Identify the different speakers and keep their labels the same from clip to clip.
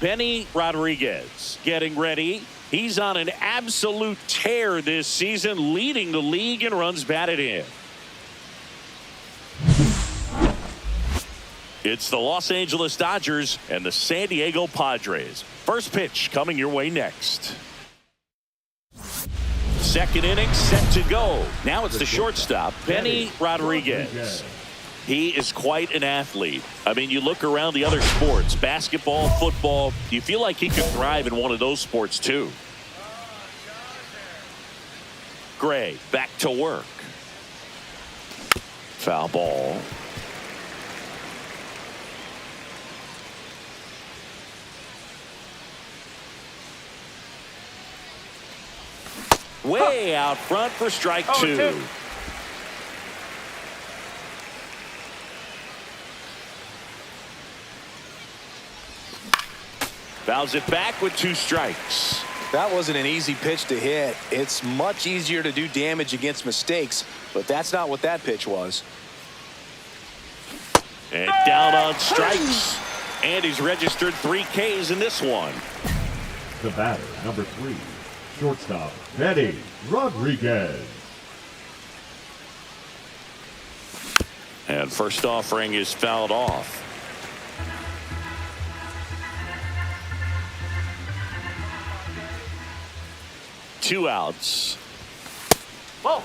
Speaker 1: Benny Rodriguez getting ready. He's on an absolute tear this season, leading the league in runs batted in. It's the Los Angeles Dodgers and the San Diego Padres. First pitch coming your way next. Second inning set to go. Now it's the shortstop, Benny Rodriguez. He is quite an athlete. I mean, you look around the other sports, basketball, football, you feel like he could thrive in one of those sports too. Gray back to work. Foul ball. Way out front for strike two. Fouls it back with 2 strikes.
Speaker 2: That wasn't an easy pitch to hit. It's much easier to do damage against mistakes, but that's not what that pitch was.
Speaker 1: And down on strikes. And he's registered 3 Ks in this one.
Speaker 3: The batter, number 3, shortstop, Benny Rodriguez.
Speaker 1: And first offering is fouled off. Two outs. Whoa.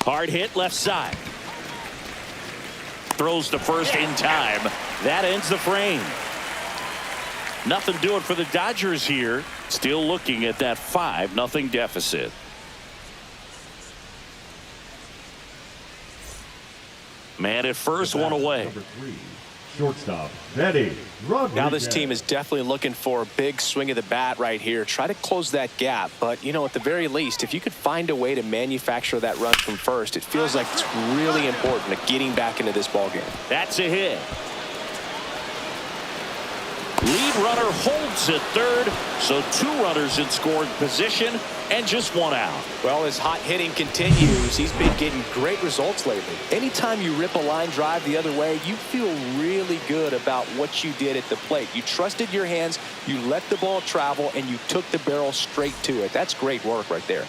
Speaker 1: Hard hit left side. Throws to first in time. That ends the frame. Nothing doing for the Dodgers here. Still looking at that 5-0 deficit. Man at first, one away.
Speaker 3: Number 3, shortstop, Benny Rodriguez.
Speaker 2: Now this team is definitely looking for a big swing of the bat right here. Try to close that gap. But, you know, at the very least, if you could find a way to manufacture that run from first, it feels like it's really important at getting back into this ballgame.
Speaker 1: That's a hit. Lead runner holds at third, so 2 runners in scoring position and just 1 out.
Speaker 2: Well, as hot hitting continues, he's been getting great results lately. Anytime you rip a line drive the other way, you feel really good about what you did at the plate. You trusted your hands, you let the ball travel, and you took the barrel straight to it. That's great work right there.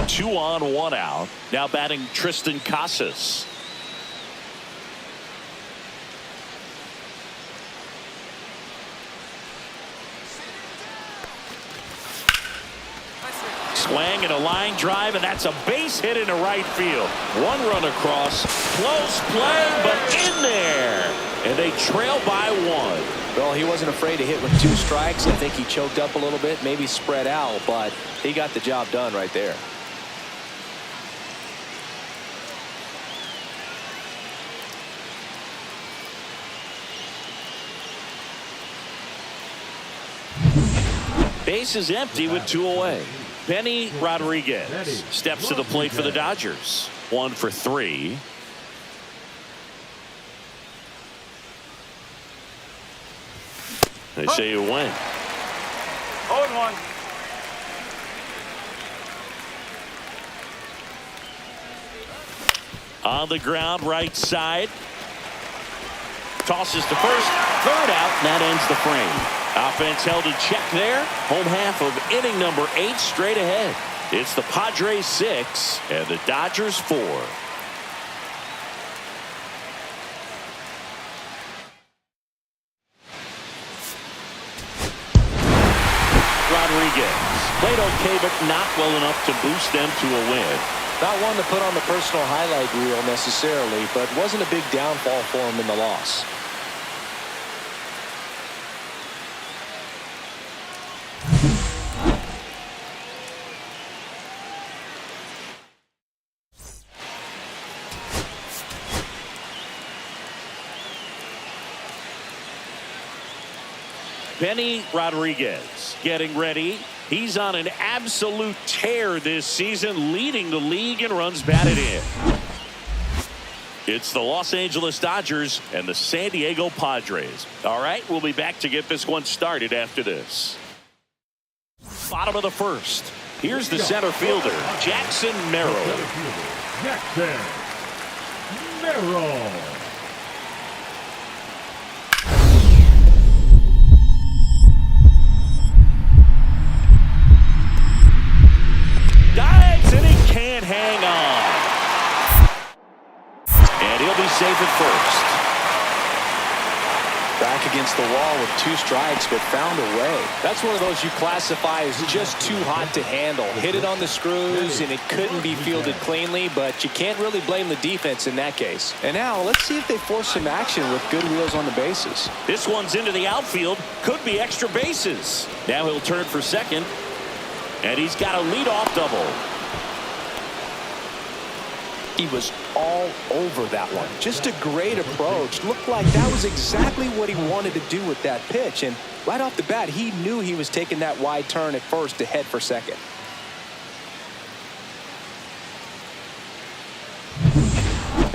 Speaker 1: Two on, 1 out. Now batting Tristan Casas. Swing and a line drive, and that's a base hit into right field. 1 run across. Close play, but in there. And they trail by 1.
Speaker 2: Well, he wasn't afraid to hit with 2 strikes. I think he choked up a little bit, maybe spread out, but he got the job done right there.
Speaker 1: Base is empty with 2 away. Benny Rodriguez steps to the plate for the Dodgers. 1 for 3. They say you win.
Speaker 4: 0-1.
Speaker 1: On the ground, right side. Tosses to first. 3rd out, and that ends the frame. Offense held in check there. Home half of inning number 8 straight ahead. It's the Padres 6 and the Dodgers 4. Rodriguez played okay, but not well enough to boost them to a win.
Speaker 2: Not one to put on the personal highlight reel necessarily, but wasn't a big downfall for him in the loss.
Speaker 1: Benny Rodriguez getting ready. He's on an absolute tear this season, leading the league in runs batted in. It's the Los Angeles Dodgers and the San Diego Padres. All right, we'll be back to get this one started after this. Bottom of the first. Here's the center fielder, Jackson Merrill.
Speaker 3: Jackson Merrill.
Speaker 1: Dives and he can't hang on. And he'll be safe at first.
Speaker 2: Back against the wall with 2 strikes, but found a way. That's one of those you classify as just too hot to handle. Hit it on the screws, and it couldn't be fielded cleanly, but you can't really blame the defense in that case. And now, let's see if they force some action with good wheels on the bases.
Speaker 1: This one's into the outfield. Could be extra bases. Now he'll turn for second. And he's got a leadoff double.
Speaker 2: He was all over that one. Just a great approach. Looked like that was exactly what he wanted to do with that pitch. And right off the bat, he knew he was taking that wide turn at first to head for second.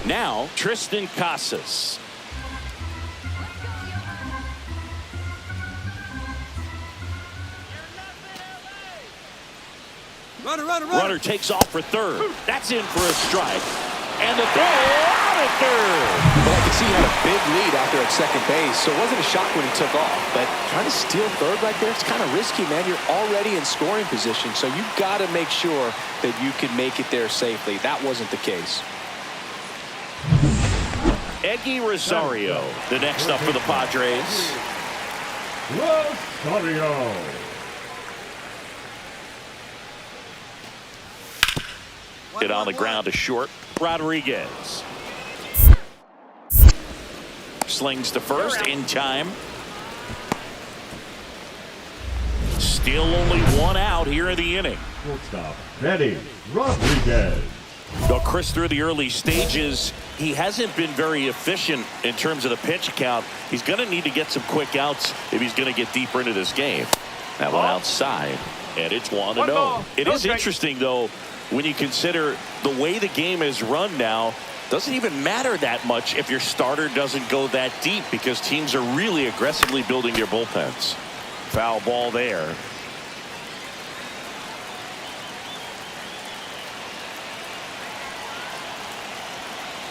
Speaker 1: Now, Tristan Casas. Runner takes off for third. That's in for a strike. And the throw out at third.
Speaker 2: Well, I could see he had a big lead out there at second base, so it wasn't a shock when he took off. But trying to steal third right there, it's kind of risky, man. You're already in scoring position, so you've got to make sure that you can make it there safely. That wasn't the case.
Speaker 1: Eggy Rosario, the next up for the Padres.
Speaker 3: Rosario.
Speaker 1: Get on the ground to short. Rodriguez slings to first in time. Still only 1 out here in the inning.
Speaker 3: Shortstop Benny Rodriguez.
Speaker 1: Though Chris, through the early stages, he hasn't been very efficient in terms of the pitch count. He's going to need to get some quick outs if he's going to get deeper into this game. That one outside, and it's 1-0. It is interesting, though, when you consider the way the game is run now. Doesn't even matter that much if your starter doesn't go that deep, because teams are really aggressively building their bullpens. Foul ball there.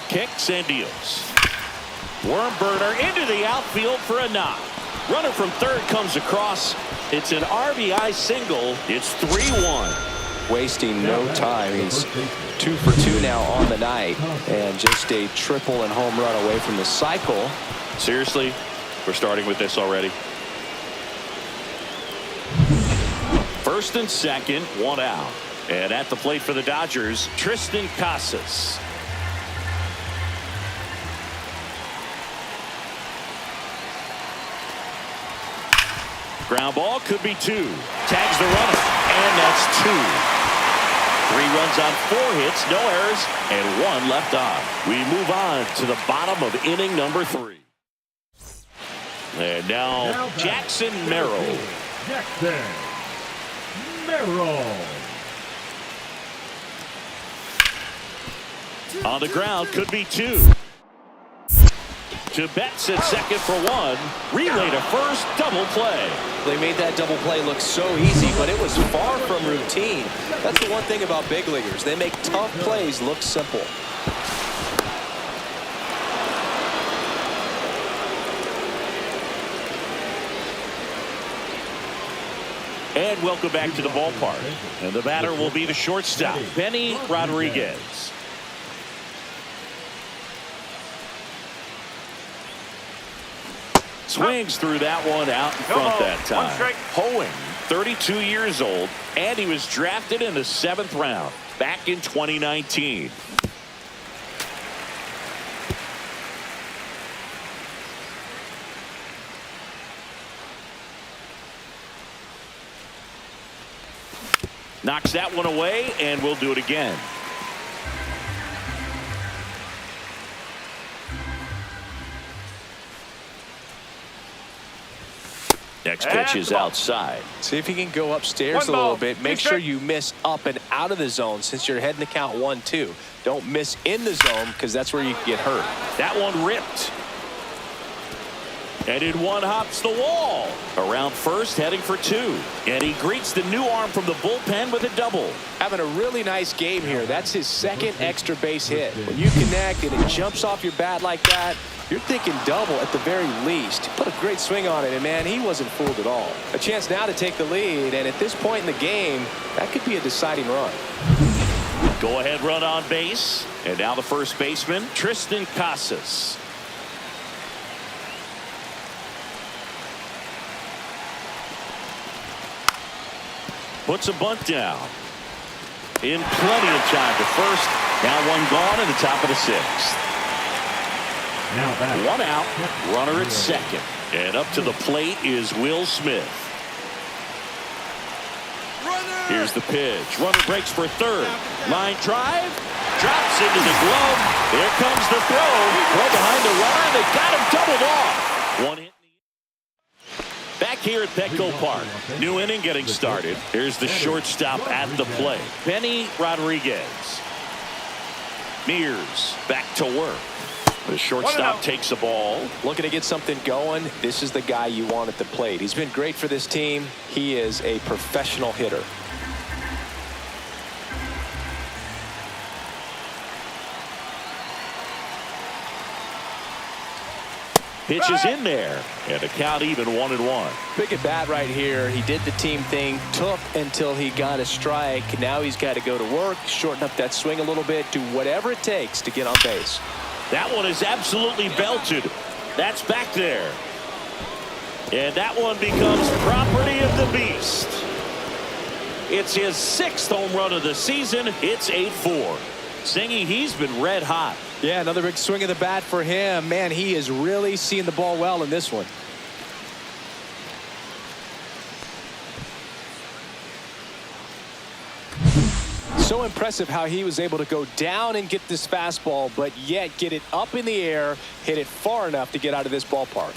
Speaker 1: Kicks and deals. Worm burner into the outfield for a knock. Runner from third comes across. It's an RBI single. It's 3-1.
Speaker 2: Wasting no time. He's 2 for 2 now on the night, and just a triple and home run away from the cycle.
Speaker 1: Seriously, we're starting with this already. First and second, 1 out. And at the plate for the Dodgers, Tristan Casas. Ground ball, could be 2. Tags the runner, and that's 2. 3 runs on 4 hits, no errors, and 1 left on. We move on to the bottom of inning number 3. And now Jackson Merrill.
Speaker 3: Jackson Merrill.
Speaker 1: On the ground, could be 2. To Betts at second for 1. Relay to first, double play.
Speaker 2: They made that double play look so easy, but it was far from routine. That's the one thing about big leaguers. They make tough plays look simple.
Speaker 1: And welcome back to the ballpark. And the batter will be the shortstop, Benny Rodriguez. Swings through that one out in front that time. Hoeing, 32 years old, and he was drafted in the 7th round back in 2019. Knocks that one away, and we'll do it again. Next pitch is outside.
Speaker 2: See if you can go upstairs a little bit. Make sure you miss up and out of the zone since you're heading to count 1-2. Don't miss in the zone because that's where you can get hurt.
Speaker 1: That one ripped. And in one hops the wall. Around first, heading for 2. And he greets the new arm from the bullpen with a double.
Speaker 2: Having a really nice game here. That's his second extra base hit. When you connect and it jumps off your bat like that, you're thinking double at the very least. Put a great swing on it, and man, he wasn't fooled at all. A chance now to take the lead, and at this point in the game, that could be a deciding run.
Speaker 1: Go ahead run on base. And now the first baseman, Tristan Casas. Puts a bunt down. In plenty of time to first. Now one gone in the top of the 6th.
Speaker 3: Now back.
Speaker 1: One out. Runner at second. And up to the plate is Will Smith. Here's the pitch. Runner breaks for third. Line drive. Drops into the glove. There comes the throw. Throw behind the runner. They got him doubled off. One hit. Back here at Petco Park. New inning getting started. Here's the shortstop at the plate. Benny Rodriguez. Mears back to work. The shortstop takes the ball.
Speaker 2: Looking to get something going. This is the guy you want at the plate. He's been great for this team. He is a professional hitter.
Speaker 1: Pitch is in there. And the count even 1-1.
Speaker 2: Big at bat right here. He did the team thing. Took until he got a strike. Now he's got to go to work, shorten up that swing a little bit, do whatever it takes to get on base.
Speaker 1: That one is absolutely belted. That's back there. And that one becomes property of the beast. It's his 6th home run of the season. It's 8-4. Singy, he's been red hot.
Speaker 2: Yeah, another big swing of the bat for him. Man, he is really seeing the ball well in this one. So impressive how he was able to go down and get this fastball, but yet get it up in the air, hit it far enough to get out of this ballpark.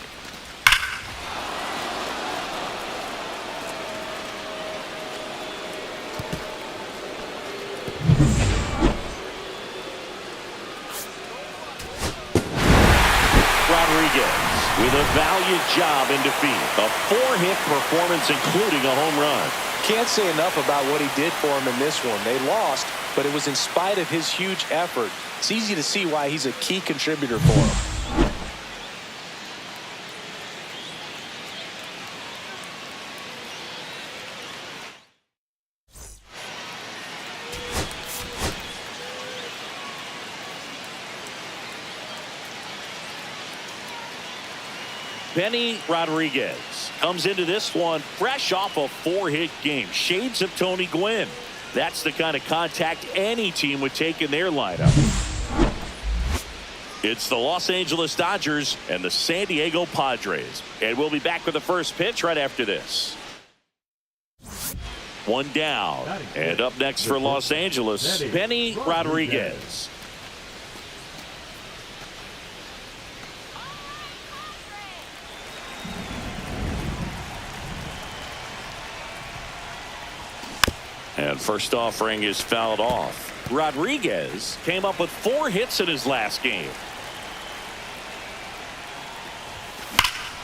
Speaker 1: Rodriguez with a valiant job in defeat. A 4-hit performance, including a home run.
Speaker 2: Can't say enough about what he did for him in this one. They lost, but it was in spite of his huge effort. It's easy to see why he's a key contributor for him.
Speaker 1: Benny Rodriguez comes into this one fresh off a 4-hit game. Shades of Tony Gwynn. That's the kind of contact any team would take in their lineup. It's the Los Angeles Dodgers and the San Diego Padres. And we'll be back with the first pitch right after this. One down. And up next for Los Angeles, Benny Rodriguez. And first offering is fouled off. Rodriguez came up with 4 hits in his last game.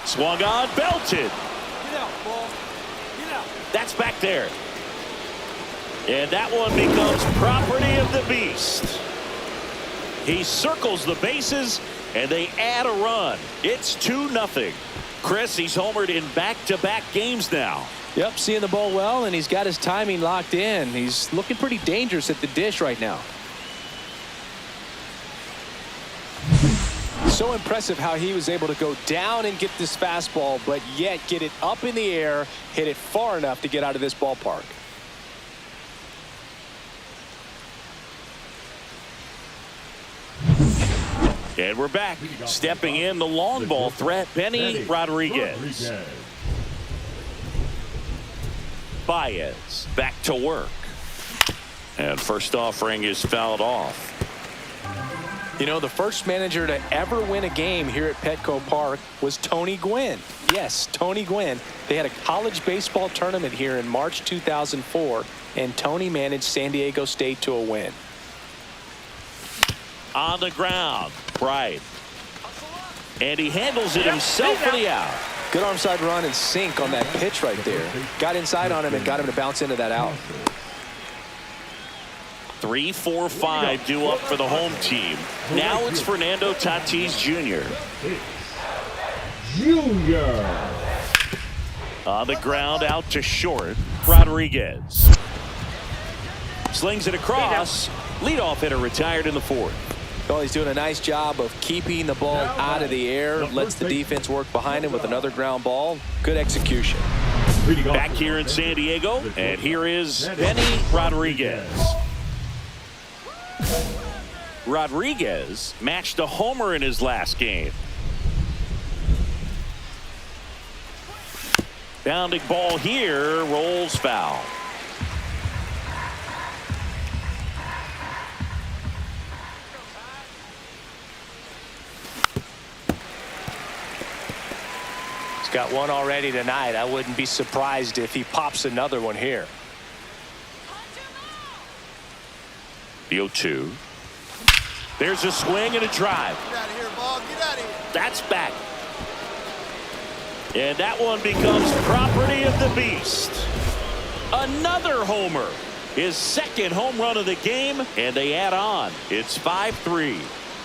Speaker 1: Swung on, belted.
Speaker 4: Get out, ball. Get out.
Speaker 1: That's back there. And that one becomes property of the beast. He circles the bases, and they add a run. It's 2-0. Chris, he's homered in back-to-back games now.
Speaker 2: Yep, seeing the ball well, and he's got his timing locked in. He's looking pretty dangerous at the dish right now. So impressive how he was able to go down and get this fastball, but yet get it up in the air, hit it far enough to get out of this ballpark.
Speaker 1: And we're back. Stepping in the long ball threat, Benny Rodriguez. Baez back to work. And first offering is fouled off.
Speaker 2: You know, the first manager to ever win a game here at Petco Park was Tony Gwynn. Yes, Tony Gwynn. They had a college baseball tournament here in March 2004, and Tony managed San Diego State to a win.
Speaker 1: On the ground, Bright. And he handles it himself for the out.
Speaker 2: Good arm side run and sink on that pitch right there. Got inside on him and got him to bounce into that out.
Speaker 1: 3, 4, 5 due up for the home team. Now it's Fernando Tatis Jr. On the ground, out to short, Rodriguez. Slings it across. Leadoff hitter retired in the fourth.
Speaker 2: Well, he's doing a nice job of keeping the ball out of the air. Lets the defense work behind him with another ground ball. Good execution.
Speaker 1: Back here in San Diego, and here is Benny Rodriguez. Rodriguez matched a homer in his last game. Bounding ball here, rolls foul.
Speaker 2: He's got one already tonight. I wouldn't be surprised if he pops another one here.
Speaker 1: The 0-2. There's a swing and a drive.
Speaker 4: Get out of here, ball. Get out of here.
Speaker 1: That's back. And that one becomes property of the beast. Another homer. His second home run of the game, and they add on. It's 5-3.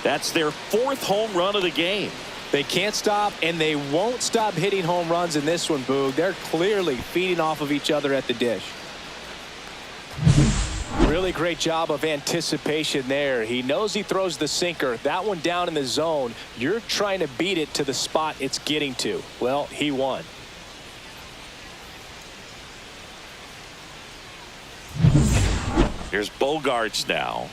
Speaker 1: That's their fourth home run of the game.
Speaker 2: They can't stop, and they won't stop hitting home runs in this one, Boog. They're clearly feeding off of each other at the dish. Really great job of anticipation there. He knows he throws the sinker. That one down in the zone. You're trying to beat it to the spot it's getting to. Well, he won.
Speaker 1: Here's Bogarts now.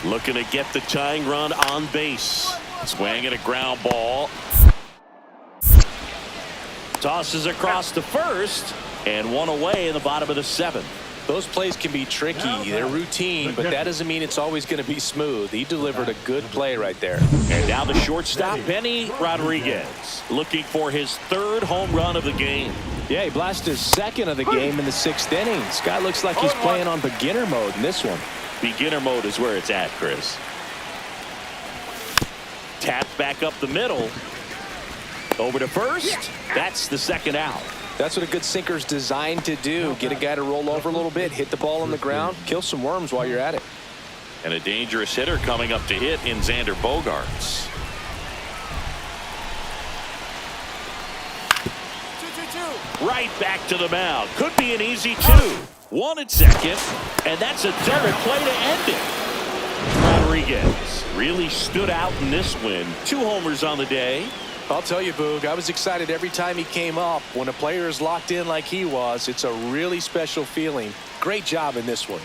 Speaker 1: Looking to get the tying run on base. Swinging a ground ball. Tosses across to first, and one away in the bottom of the seventh.
Speaker 2: Those plays can be tricky. They're routine, but that doesn't mean it's always going to be smooth. He delivered a good play right there.
Speaker 1: And now the shortstop, Benny Rodriguez, looking for his third home run of the game.
Speaker 2: Yeah, he blasted his second of the game in the sixth inning. This guy looks like he's playing on beginner mode in this one.
Speaker 1: Beginner mode is where it's at, Chris. Tapped back up the middle. Over to first. That's the second out.
Speaker 2: That's what a good sinker's designed to do. Get a guy to roll over a little bit, hit the ball on the ground, kill some worms while you're at it.
Speaker 1: And a dangerous hitter coming up to hit in Xander Bogarts.
Speaker 4: 2-2-2.
Speaker 1: Right back to the mound. Could be an easy two. One at second, and that's a direct play to end it. Rodriguez really stood out in this win. 2 homers on the day.
Speaker 2: I'll tell you, Boog, I was excited every time he came up. When a player is locked in like he was, it's a really special feeling. Great job in this one.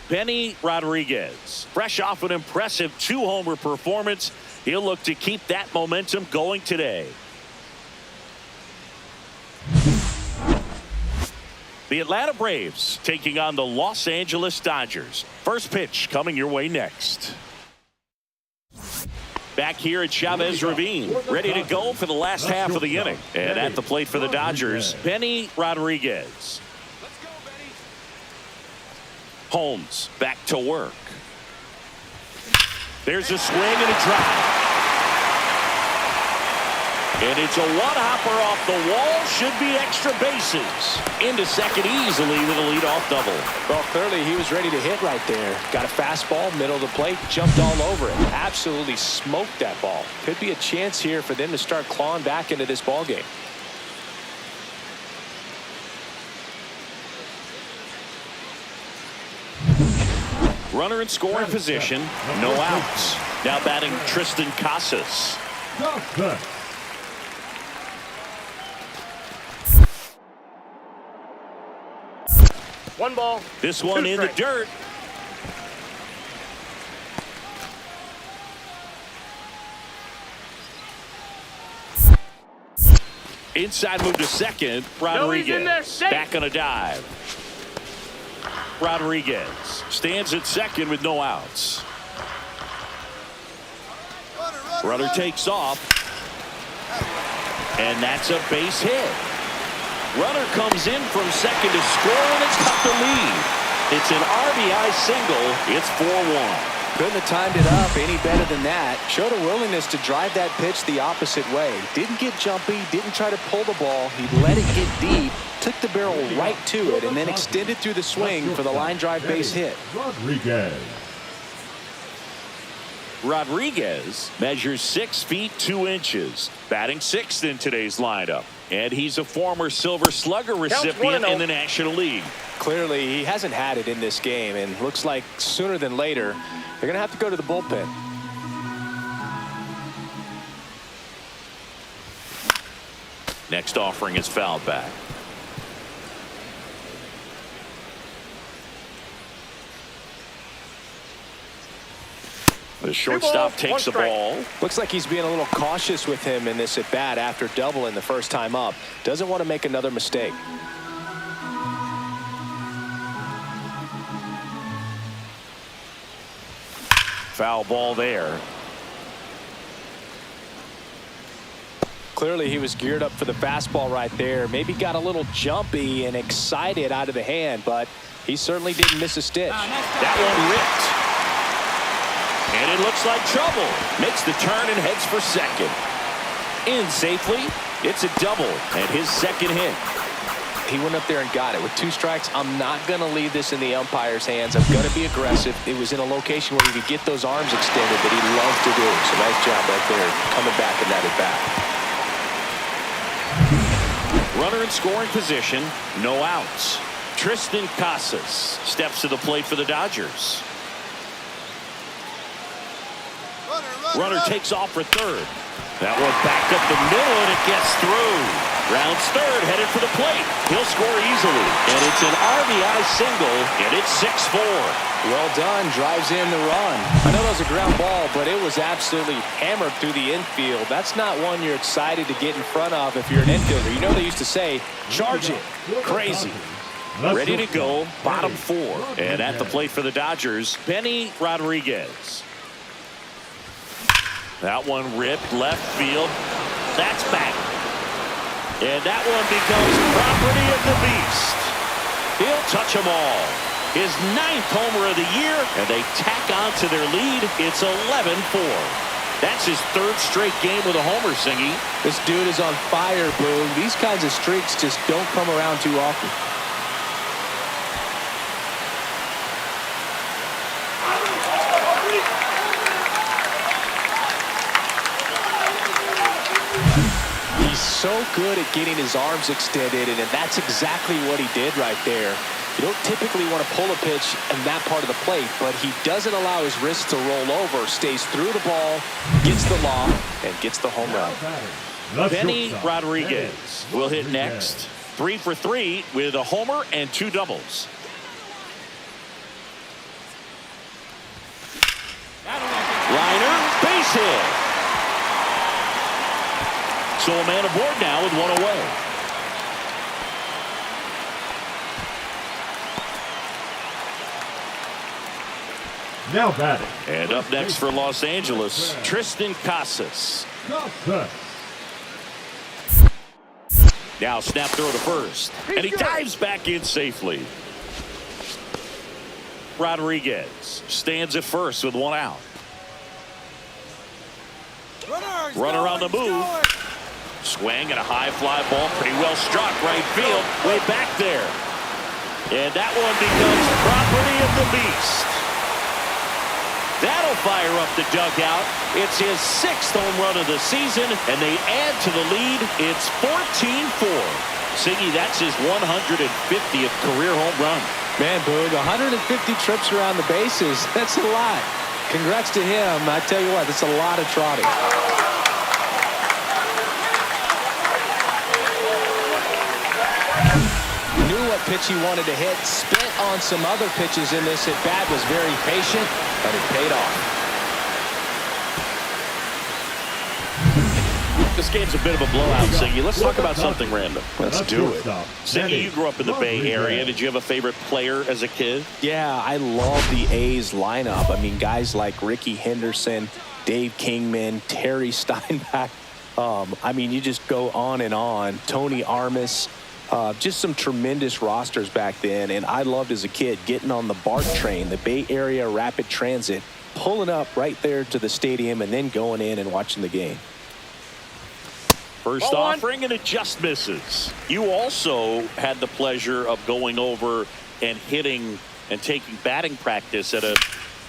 Speaker 1: Benny Rodriguez, fresh off an impressive 2-homer performance. He'll look to keep that momentum going today. The Atlanta Braves taking on the Los Angeles Dodgers. First pitch coming your way next. Back here at Chavez Ravine, ready to go for the last half of the inning. And at the plate for the Dodgers, Benny Rodriguez. Holmes back to work. There's a swing and a drive. And it's a one-hopper off the wall. Should be extra bases. Into second easily with a leadoff double.
Speaker 2: Well, clearly he was ready to hit right there. Got a fastball, middle of the plate, jumped all over it. Absolutely smoked that ball. Could be a chance here for them to start clawing back into this ball game.
Speaker 1: Runner in scoring position. No outs. Now batting Tristan Casas.
Speaker 5: One ball.
Speaker 1: This one in the dirt. Inside move to second. Rodriguez back on a dive. Rodriguez stands at second with no outs. Runner takes off. And that's a base hit. Runner comes in from second to score, and it's cut the lead. It's an RBI single. It's 4-1.
Speaker 2: Couldn't have timed it up any better than that. Showed a willingness to drive that pitch the opposite way. Didn't get jumpy, didn't try to pull the ball. He let it get deep, took the barrel right to it, and then extended through the swing for the line drive base hit.
Speaker 1: Rodriguez measures 6 feet 2 inches, batting sixth in today's lineup. And he's a former Silver Slugger recipient in the National League.
Speaker 2: Clearly, he hasn't had it in this game, and looks like sooner than later, they're going to have to go to the bullpen.
Speaker 1: Next offering is fouled back. The shortstop takes the ball.
Speaker 2: Looks like he's being a little cautious with him in this at bat after doubling the first time up. Doesn't want to make another mistake.
Speaker 1: Foul ball there.
Speaker 2: Clearly he was geared up for the fastball right there. Maybe got a little jumpy and excited out of the hand, but he certainly didn't miss a stitch.
Speaker 1: That one ripped. And it looks like trouble. Makes the turn and heads for second. In safely. It's a double and his second hit.
Speaker 2: He went up there and got it. With 2 strikes, I'm not going to leave this in the umpire's hands. I'm going to be aggressive. It was in a location where he could get those arms extended that he loves to do. So nice job right there coming back in that at bat.
Speaker 1: Runner in scoring position. No outs. Tristan Casas steps to the plate for the Dodgers. Runner takes off for third. That one back up the middle, and it gets through. Rounds third, headed for the plate. He'll score easily. And it's an RBI single, and it's 6-4.
Speaker 2: Well done. Drives in the run. I know that was a ground ball, but it was absolutely hammered through the infield. That's not one you're excited to get in front of if you're an infielder. You know they used to say, charge it. Crazy.
Speaker 1: Ready to go, bottom 4. And at the plate for the Dodgers, Benny Rodriguez. That one ripped left field. That's back. And that one becomes property of the beast. He'll touch them all. His 9th homer of the year, and they tack on to their lead. It's 11-4. That's his third straight game with a homer, Singy.
Speaker 2: This dude is on fire, Boog. These kinds of streaks just don't come around too often. He's so good at getting his arms extended, and that's exactly what he did right there. You don't typically want to pull a pitch in that part of the plate, but he doesn't allow his wrist to roll over, stays through the ball, gets the lob, and gets the home run.
Speaker 1: Benny Rodriguez will hit next. 3 for 3 with a homer and 2 doubles. Reiner, base hit. So a man aboard now with 1 away.
Speaker 3: Now batting.
Speaker 1: And up next for Los Angeles, Tristan Casas. Now snap throw to first. And he dives back in safely. Rodriguez stands at first with 1 out. Runner on the move. Swing and a high fly ball. Pretty well struck right field. Way back there. And that one becomes property of the beast. That'll fire up the dugout. It's his 6th home run of the season, and they add to the lead. It's 14-4. Siggy, that's his 150th career home run.
Speaker 2: Man, Boog, 150 trips around the bases. That's a lot. Congrats to him. I tell you what, that's a lot of trotting. Knew what pitch he wanted to hit. Spent on some other pitches in this at bat. Was very patient, and it paid off.
Speaker 1: This game's a bit of a blowout, Siggy. Let's talk about something random.
Speaker 2: Let's do it.
Speaker 1: Siggy, you grew up in the Bay Area. Did you have a favorite player as a kid?
Speaker 2: Yeah, I love the A's lineup. I mean, guys like Ricky Henderson, Dave Kingman, Terry Steinbach. I mean, you just go on and on. Tony Armas. Just some tremendous rosters back then. And I loved as a kid getting on the BART train, the Bay Area Rapid Transit, pulling up right there to the stadium and then going in and watching the game.
Speaker 1: First offering, and it just misses. You also had the pleasure of going over and hitting and taking batting practice at a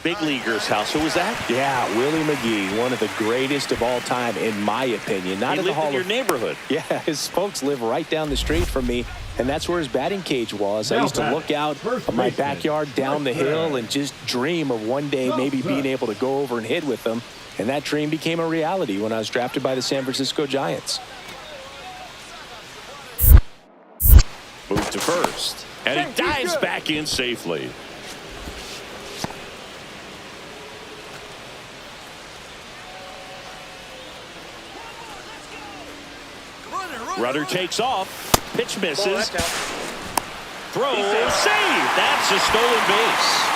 Speaker 1: big leaguer's house. Who was that?
Speaker 2: Yeah, Willie McGee, one of the greatest of all time, in my opinion. Not in the Hall
Speaker 1: of your neighborhood.
Speaker 2: Yeah, his folks live right down the street from me, and that's where his batting cage was. I used to look out of my backyard down the hill and just dream of one day maybe being able to go over and hit with them. And that dream became a reality when I was drafted by the San Francisco Giants.
Speaker 1: Move to first. And he dives back in safely. Runner takes off. Pitch misses. Throw. Save. That's a stolen base.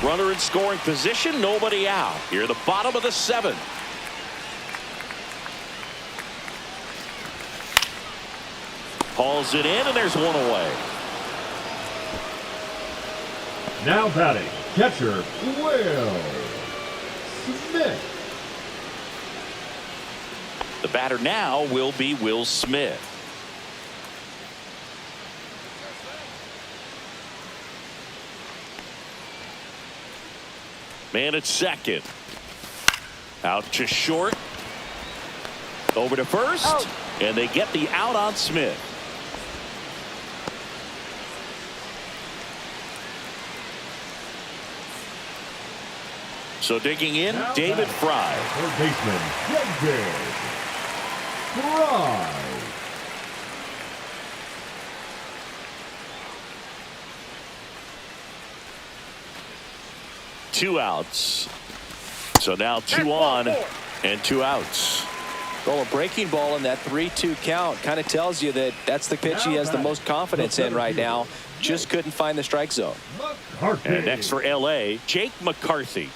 Speaker 1: Runner in scoring position, nobody out. Here, the bottom of the 7th. Hauls it in, and there's 1 away.
Speaker 3: Now batting, catcher Will Smith.
Speaker 1: The batter now will be Will Smith. Man at second. Out to short. Over to first. Oh. And they get the out on Smith. So digging in, now David Fry.
Speaker 3: Third baseman, David Fry.
Speaker 1: Two outs. So now 2 on and 2 outs.
Speaker 2: Well, a breaking ball in that 3-2 count kind of tells you that that's the pitch he has the most confidence in right now. Just couldn't find the strike zone.
Speaker 1: And next for L.A., Jake McCarthy.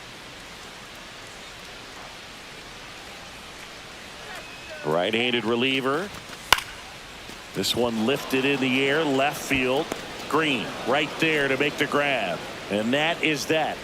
Speaker 1: Right-handed reliever. This one lifted in the air, left field. Green right there to make the grab. And that is that.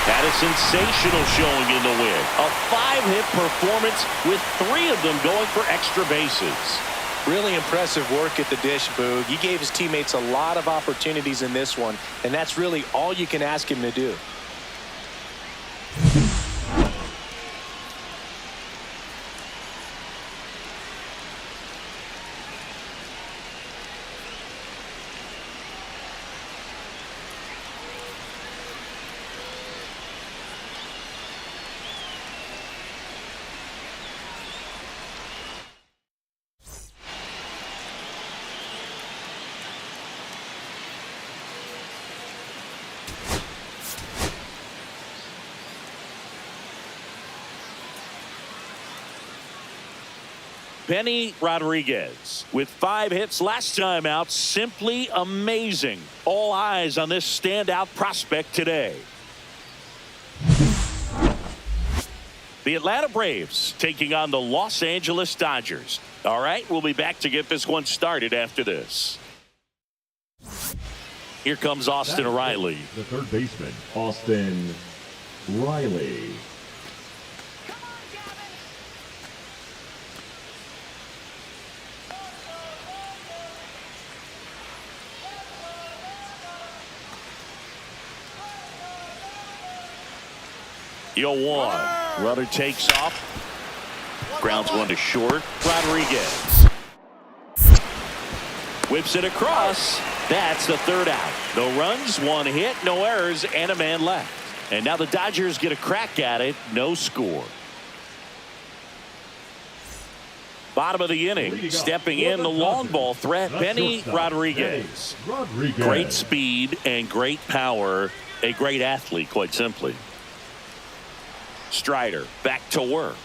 Speaker 1: Had a sensational showing in the win. A 5-hit performance with 3 of them going for extra bases.
Speaker 2: Really impressive work at the dish, Boog. He gave his teammates a lot of opportunities in this one, and that's really all you can ask him to do.
Speaker 1: Benny Rodriguez with 5 hits last time out. Simply amazing. All eyes on this standout prospect today. The Atlanta Braves taking on the Los Angeles Dodgers. All right, we'll be back to get this one started after this. Here comes Austin Riley.
Speaker 3: The third baseman, Austin Riley.
Speaker 1: The 0-1. Runner takes off. Grounds one to short. Rodriguez whips it across. That's the third out. No runs, 1 hit, no errors, and a man left. And now the Dodgers get a crack at it. No score. Bottom of the inning. Stepping in the long ball threat, Benny Rodriguez. Great speed and great power. A great athlete, quite simply. Strider back to work.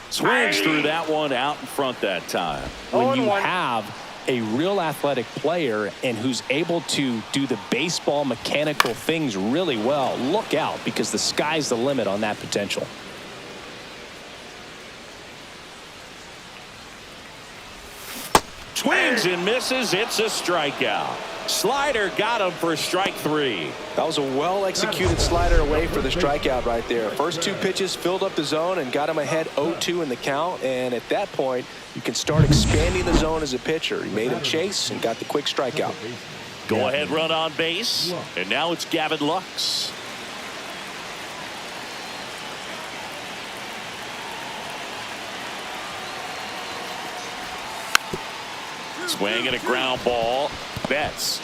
Speaker 1: Swings through that one out in front that time.
Speaker 2: When you have a real athletic player and who's able to do the baseball mechanical things really well, look out, because the sky's the limit on that potential.
Speaker 1: Swings and misses. It's a strikeout. Slider got him for strike 3.
Speaker 2: That was a well-executed slider away for the strikeout right there. First 2 pitches filled up the zone and got him ahead 0-2 in the count. And at that point, you can start expanding the zone as a pitcher. He made him chase and got the quick strikeout.
Speaker 1: Go ahead run on base. And now it's Gavin Lux. Swing and a ground ball. Betts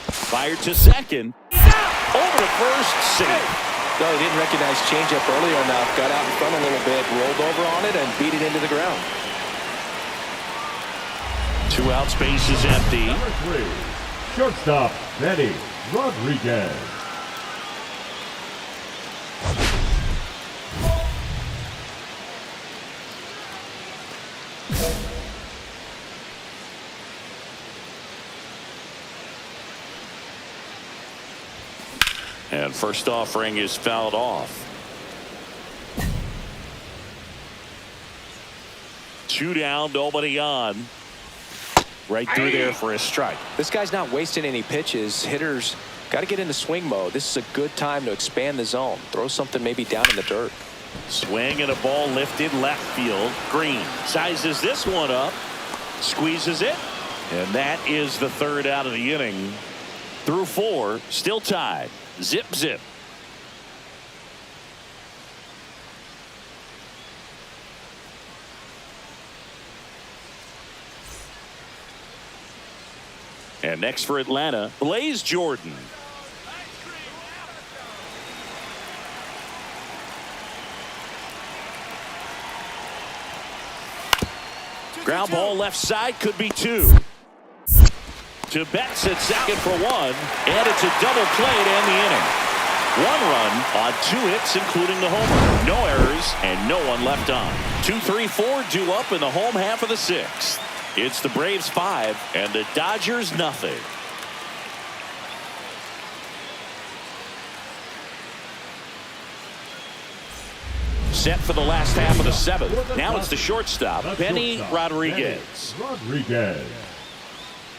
Speaker 1: fired to second. Over to first. Safe.
Speaker 2: No, he didn't recognize changeup early enough. Got out in front a little bit, rolled over on it, and beat it into the ground.
Speaker 1: 2 outs, base is empty.
Speaker 3: Number 3, shortstop, Benny Rodriguez.
Speaker 1: And first offering is fouled off. 2 down, nobody on. Right through there for a strike.
Speaker 2: This guy's not wasting any pitches. Hitters got to get into swing mode. This is a good time to expand the zone. Throw something maybe down in the dirt.
Speaker 1: Swing and a ball lifted left field. Green sizes this one up. Squeezes it. And that is the 3rd out of the inning. Through 4, still tied. Zip, zip. And next for Atlanta, Blaze Jordan. Ground ball left side, could be two. To Betts at second for one, and it's a double play to end the inning. One run on 2 hits, including the homer. No errors and no one left on. 2, 3, 4 due up in the home half of the 6th. It's the Braves 5 and the Dodgers nothing. Set for the last half of the 7th. Now it's the shortstop, Benny Rodriguez.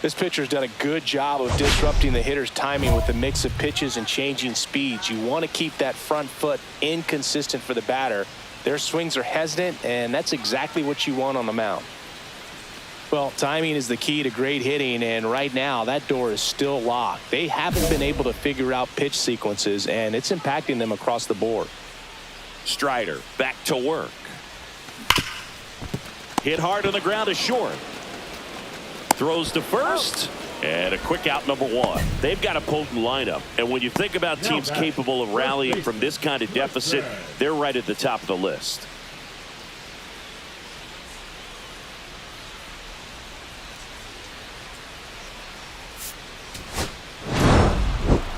Speaker 2: This pitcher's done a good job of disrupting the hitter's timing with the mix of pitches and changing speeds. You want to keep that front foot inconsistent for the batter. Their swings are hesitant, and that's exactly what you want on the mound. Well, timing is the key to great hitting, and right now that door is still locked. They haven't been able to figure out pitch sequences, and it's impacting them across the board.
Speaker 1: Strider back to work. Hit hard on the ground to short. Throws to first, and a quick out, number 1. They've got a potent lineup, and when you think about teams capable of rallying from this kind of deficit, they're right at the top of the list.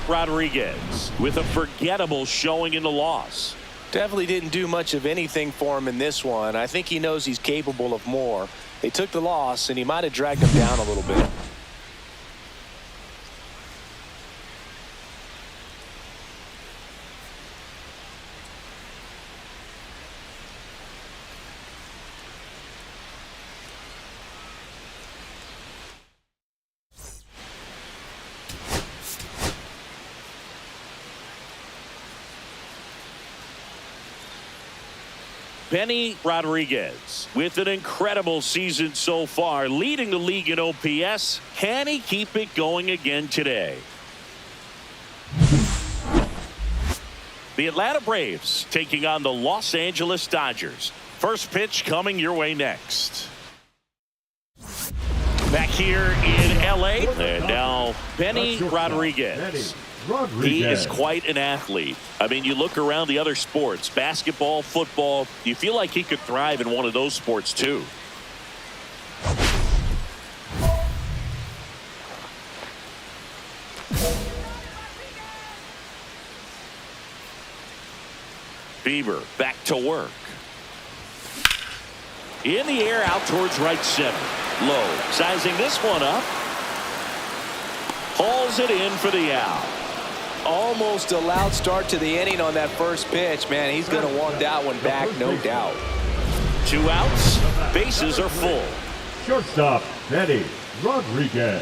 Speaker 1: Rodriguez with a forgettable showing in the loss.
Speaker 2: Definitely didn't do much of anything for him in this one. I think he knows he's capable of more. They took the loss, and he might have dragged him down a little bit.
Speaker 1: Benny Rodriguez with an incredible season so far, leading the league in OPS. Can he keep it going again today? The Atlanta Braves taking on the Los Angeles Dodgers. First pitch coming your way next. Back here in LA, and now Benny Rodriguez. He is quite an athlete. I mean, you look around the other sports, basketball, football, you feel like he could thrive in one of those sports too. Bieber back to work. In the air, out towards right center. Low, sizing this one up. Hauls it in for the out.
Speaker 2: Almost a loud start to the inning on that first pitch. Man, he's going to want that one back, no doubt.
Speaker 1: 2 outs, bases are full.
Speaker 3: Shortstop, Benny Rodriguez.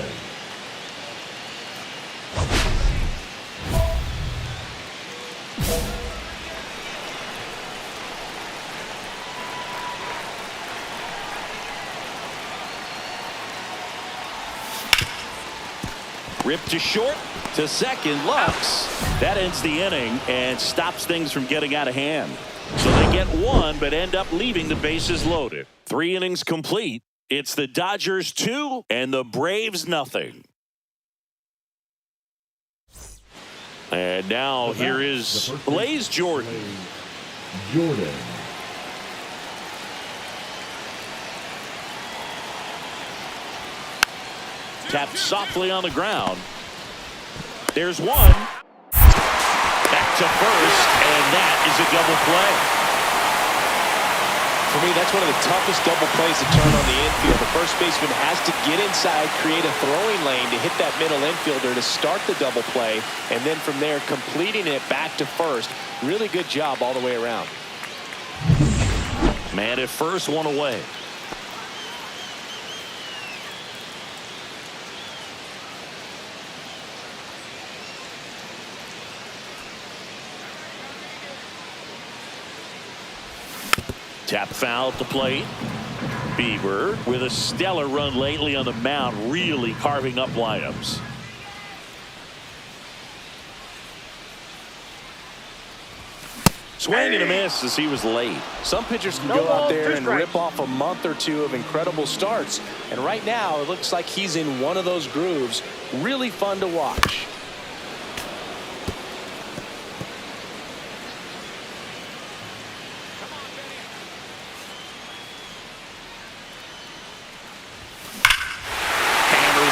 Speaker 1: Rip to short, to second, Lux. That ends the inning and stops things from getting out of hand. So they get one, but end up leaving the bases loaded. 3 innings complete. It's the Dodgers 2 and the Braves nothing. And now here is Blaze Jordan. Tapped softly on the ground. There's one. Back to first, and that is a double play.
Speaker 2: For me, that's one of the toughest double plays to turn on the infield. The first baseman has to get inside, create a throwing lane to hit that middle infielder to start the double play, and then from there, completing it back to first. Really good job all the way around.
Speaker 1: Man at first, one away. Tap foul at the plate. Bieber with a stellar run lately on the mound, really carving up lineups. Swing and a miss as he was late.
Speaker 2: Some pitchers can go out there and rip off a month or two of incredible starts. And right now, it looks like he's in one of those grooves. Really fun to watch.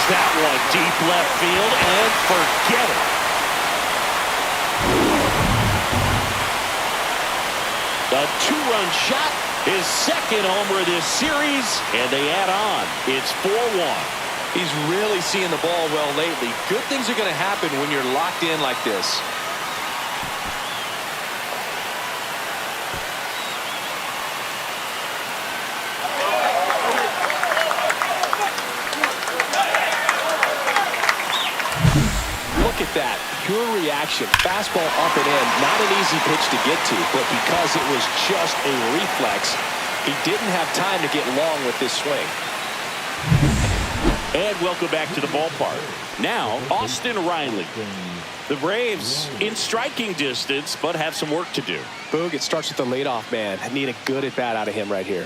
Speaker 1: that one deep left field and forget it. A two-run shot, his second homer of this series, and they add on. It's 4-1.
Speaker 2: He's really seeing the ball well lately. Good things are going to happen when you're locked in like this. Look at that. Pure reaction. Fastball up and in. Not an easy pitch to get to, but because it was just a reflex, he didn't have time to get long with this swing.
Speaker 1: And welcome back to the ballpark. Now, Austin Riley. The Braves in striking distance, but have some work to do.
Speaker 2: Boog, it starts with the leadoff man. I need a good at-bat out of him right here.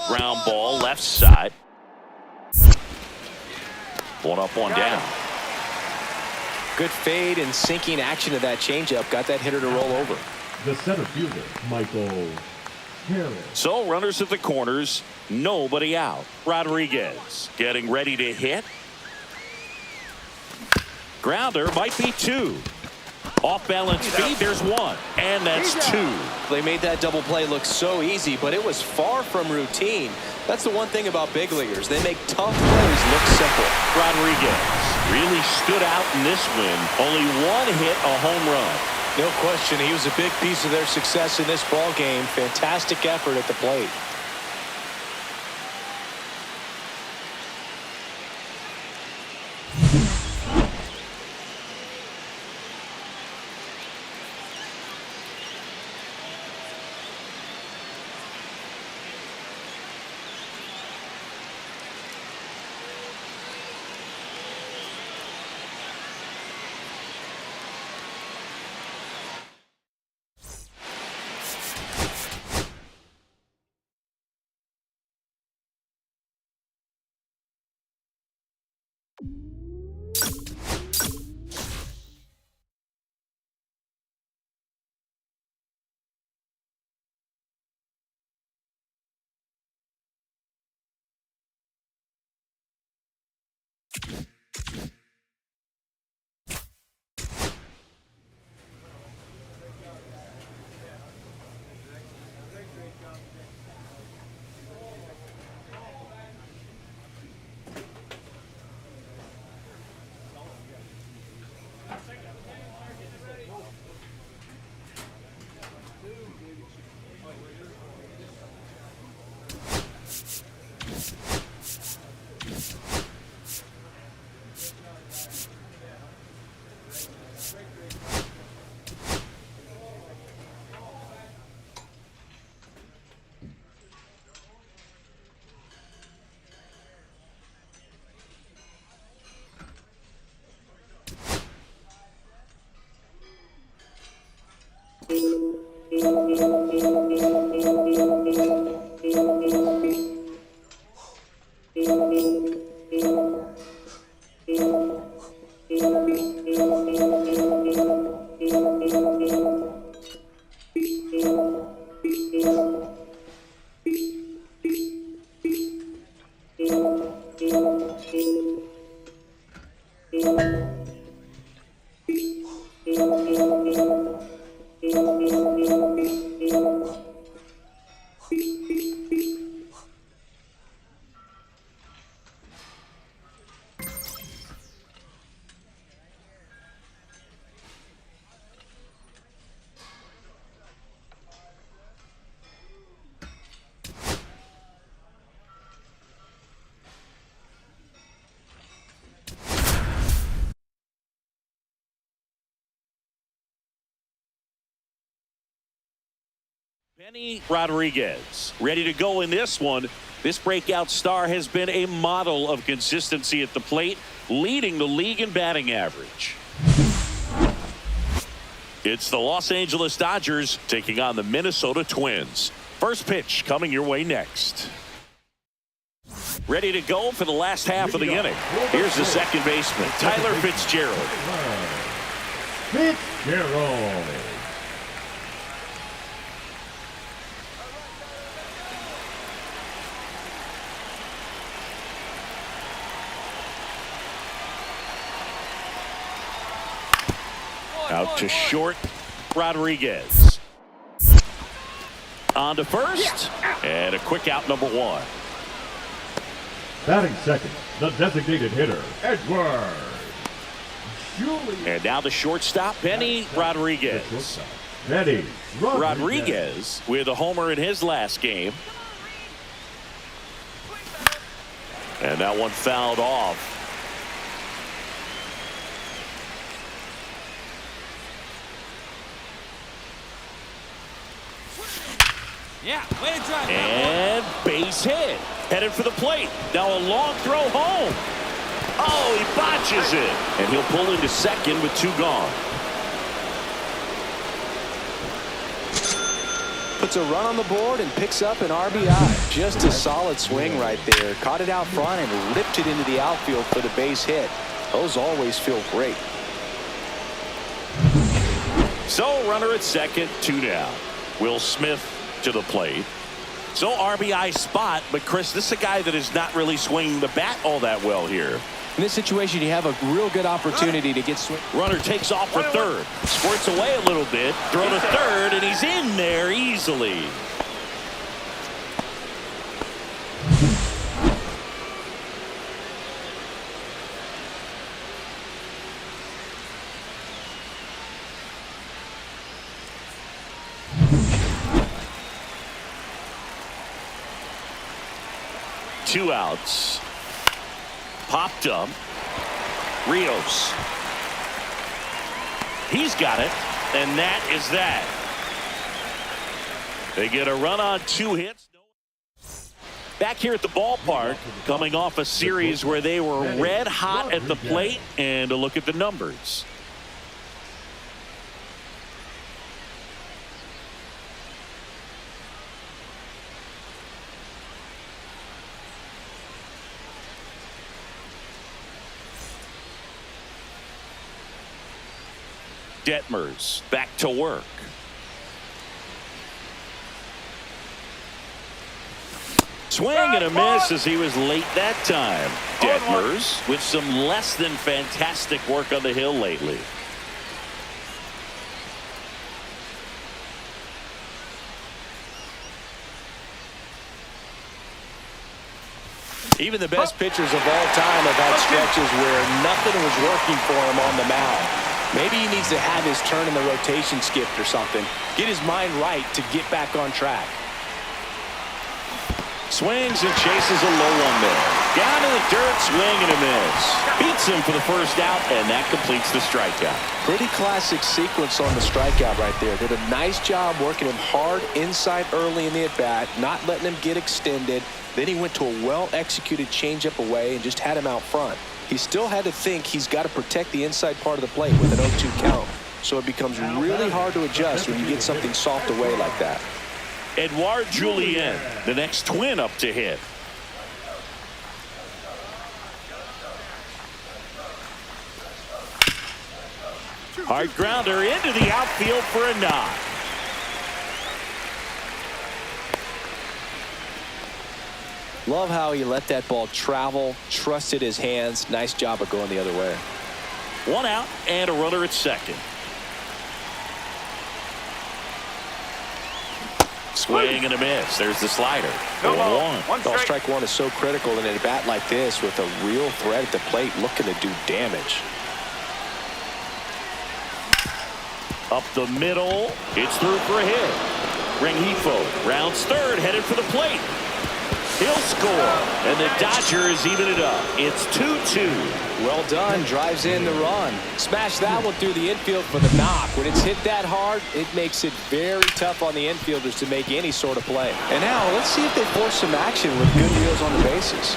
Speaker 1: Ground ball left side. One up, one down.
Speaker 2: Good fade and sinking action of that changeup. Got that hitter to roll over.
Speaker 3: The center fielder, Michael Harris.
Speaker 1: So runners at the corners, nobody out. Rodriguez getting ready to hit. Grounder might be two. Off balance feed, there's one, and that's two.
Speaker 2: They made that double play look so easy, but it was far from routine. That's the one thing about big leaguers. They make tough plays look simple.
Speaker 1: Rodriguez really stood out in this win. Only one hit, a home run.
Speaker 2: No question, he was a big piece of their success in this ball game. Fantastic effort at the plate.
Speaker 1: Benny Rodriguez ready to go in this one. This breakout star has been a model of consistency at the plate, leading the league in batting average. It's the Los Angeles Dodgers taking on the Minnesota Twins. First pitch coming your way next. Ready to go for the last half of the inning. Here's the second baseman, Tyler Fitzgerald.
Speaker 3: Fitzgerald.
Speaker 1: Out to short, Rodriguez. On to first, and a quick out, number one.
Speaker 3: Batting second, the designated hitter, Edward.
Speaker 1: And now the shortstop, Benny Rodriguez.
Speaker 3: Benny
Speaker 1: Rodriguez with a homer in his last game. And that one fouled off.
Speaker 6: Yeah, way to drive.
Speaker 1: And base hit. Headed for the plate. Now a long throw home. Oh, he botches it. And he'll pull into second with two gone.
Speaker 2: Puts a run on the board and picks up an RBI. Just a solid swing right there. Caught it out front and ripped it into the outfield for the base hit. Those always feel great.
Speaker 1: So runner at second, two down. Will Smith to the plate. So RBI spot, but Chris, this is a guy that is not really swinging the bat all that well here.
Speaker 2: In this situation, you have a real good opportunity to get swing.
Speaker 1: Runner takes off for third. Squirts away a little bit. Throw to third, and he's in there easily. Two outs. Popped up. Rios. He's got it, and that is that. They get a run on two hits. Back here at the ballpark, coming off a series where they were red hot at the plate, and a look at the numbers. Detmers back to work. Swing and a miss as he was late that time. Detmers with some less than fantastic work on the hill lately.
Speaker 2: Even the best pitchers of all time have had stretches where nothing was working for him on the mound. Maybe he needs to have his turn in the rotation skipped or something. Get his mind right to get back on track.
Speaker 1: Swings and chases a low one there. Down in the dirt, swing and a miss. Beats him for the first out, and that completes the strikeout.
Speaker 2: Pretty classic sequence on the strikeout right there. Did a nice job working him hard inside early in the at-bat, not letting him get extended. Then he went to a well-executed changeup away and just had him out front. He still had to think he's got to protect the inside part of the plate with an 0-2 count. So it becomes really hard to adjust when you get something soft away like that.
Speaker 1: Edouard Julien, the next twin up to hit. Hard grounder into the outfield for a knock.
Speaker 2: Love how he let that ball travel, trusted his hands. Nice job of going the other way.
Speaker 1: One out and a runner at second. Swing and a miss. There's the slider.
Speaker 5: No ball.
Speaker 1: 1-1.
Speaker 5: One strike.
Speaker 2: Strike one is so critical in a bat like this with a real threat at the plate looking to do damage.
Speaker 1: Up the middle. It's through for a hit. Rengifo rounds third, headed for the plate. He'll score, and the Dodgers even it up. It's 2-2.
Speaker 2: Well done. Drives in the run. Smash that one through the infield for the knock. When it's hit that hard, it makes it very tough on the infielders to make any sort of play. And now let's see if they force some action with good deals on the bases.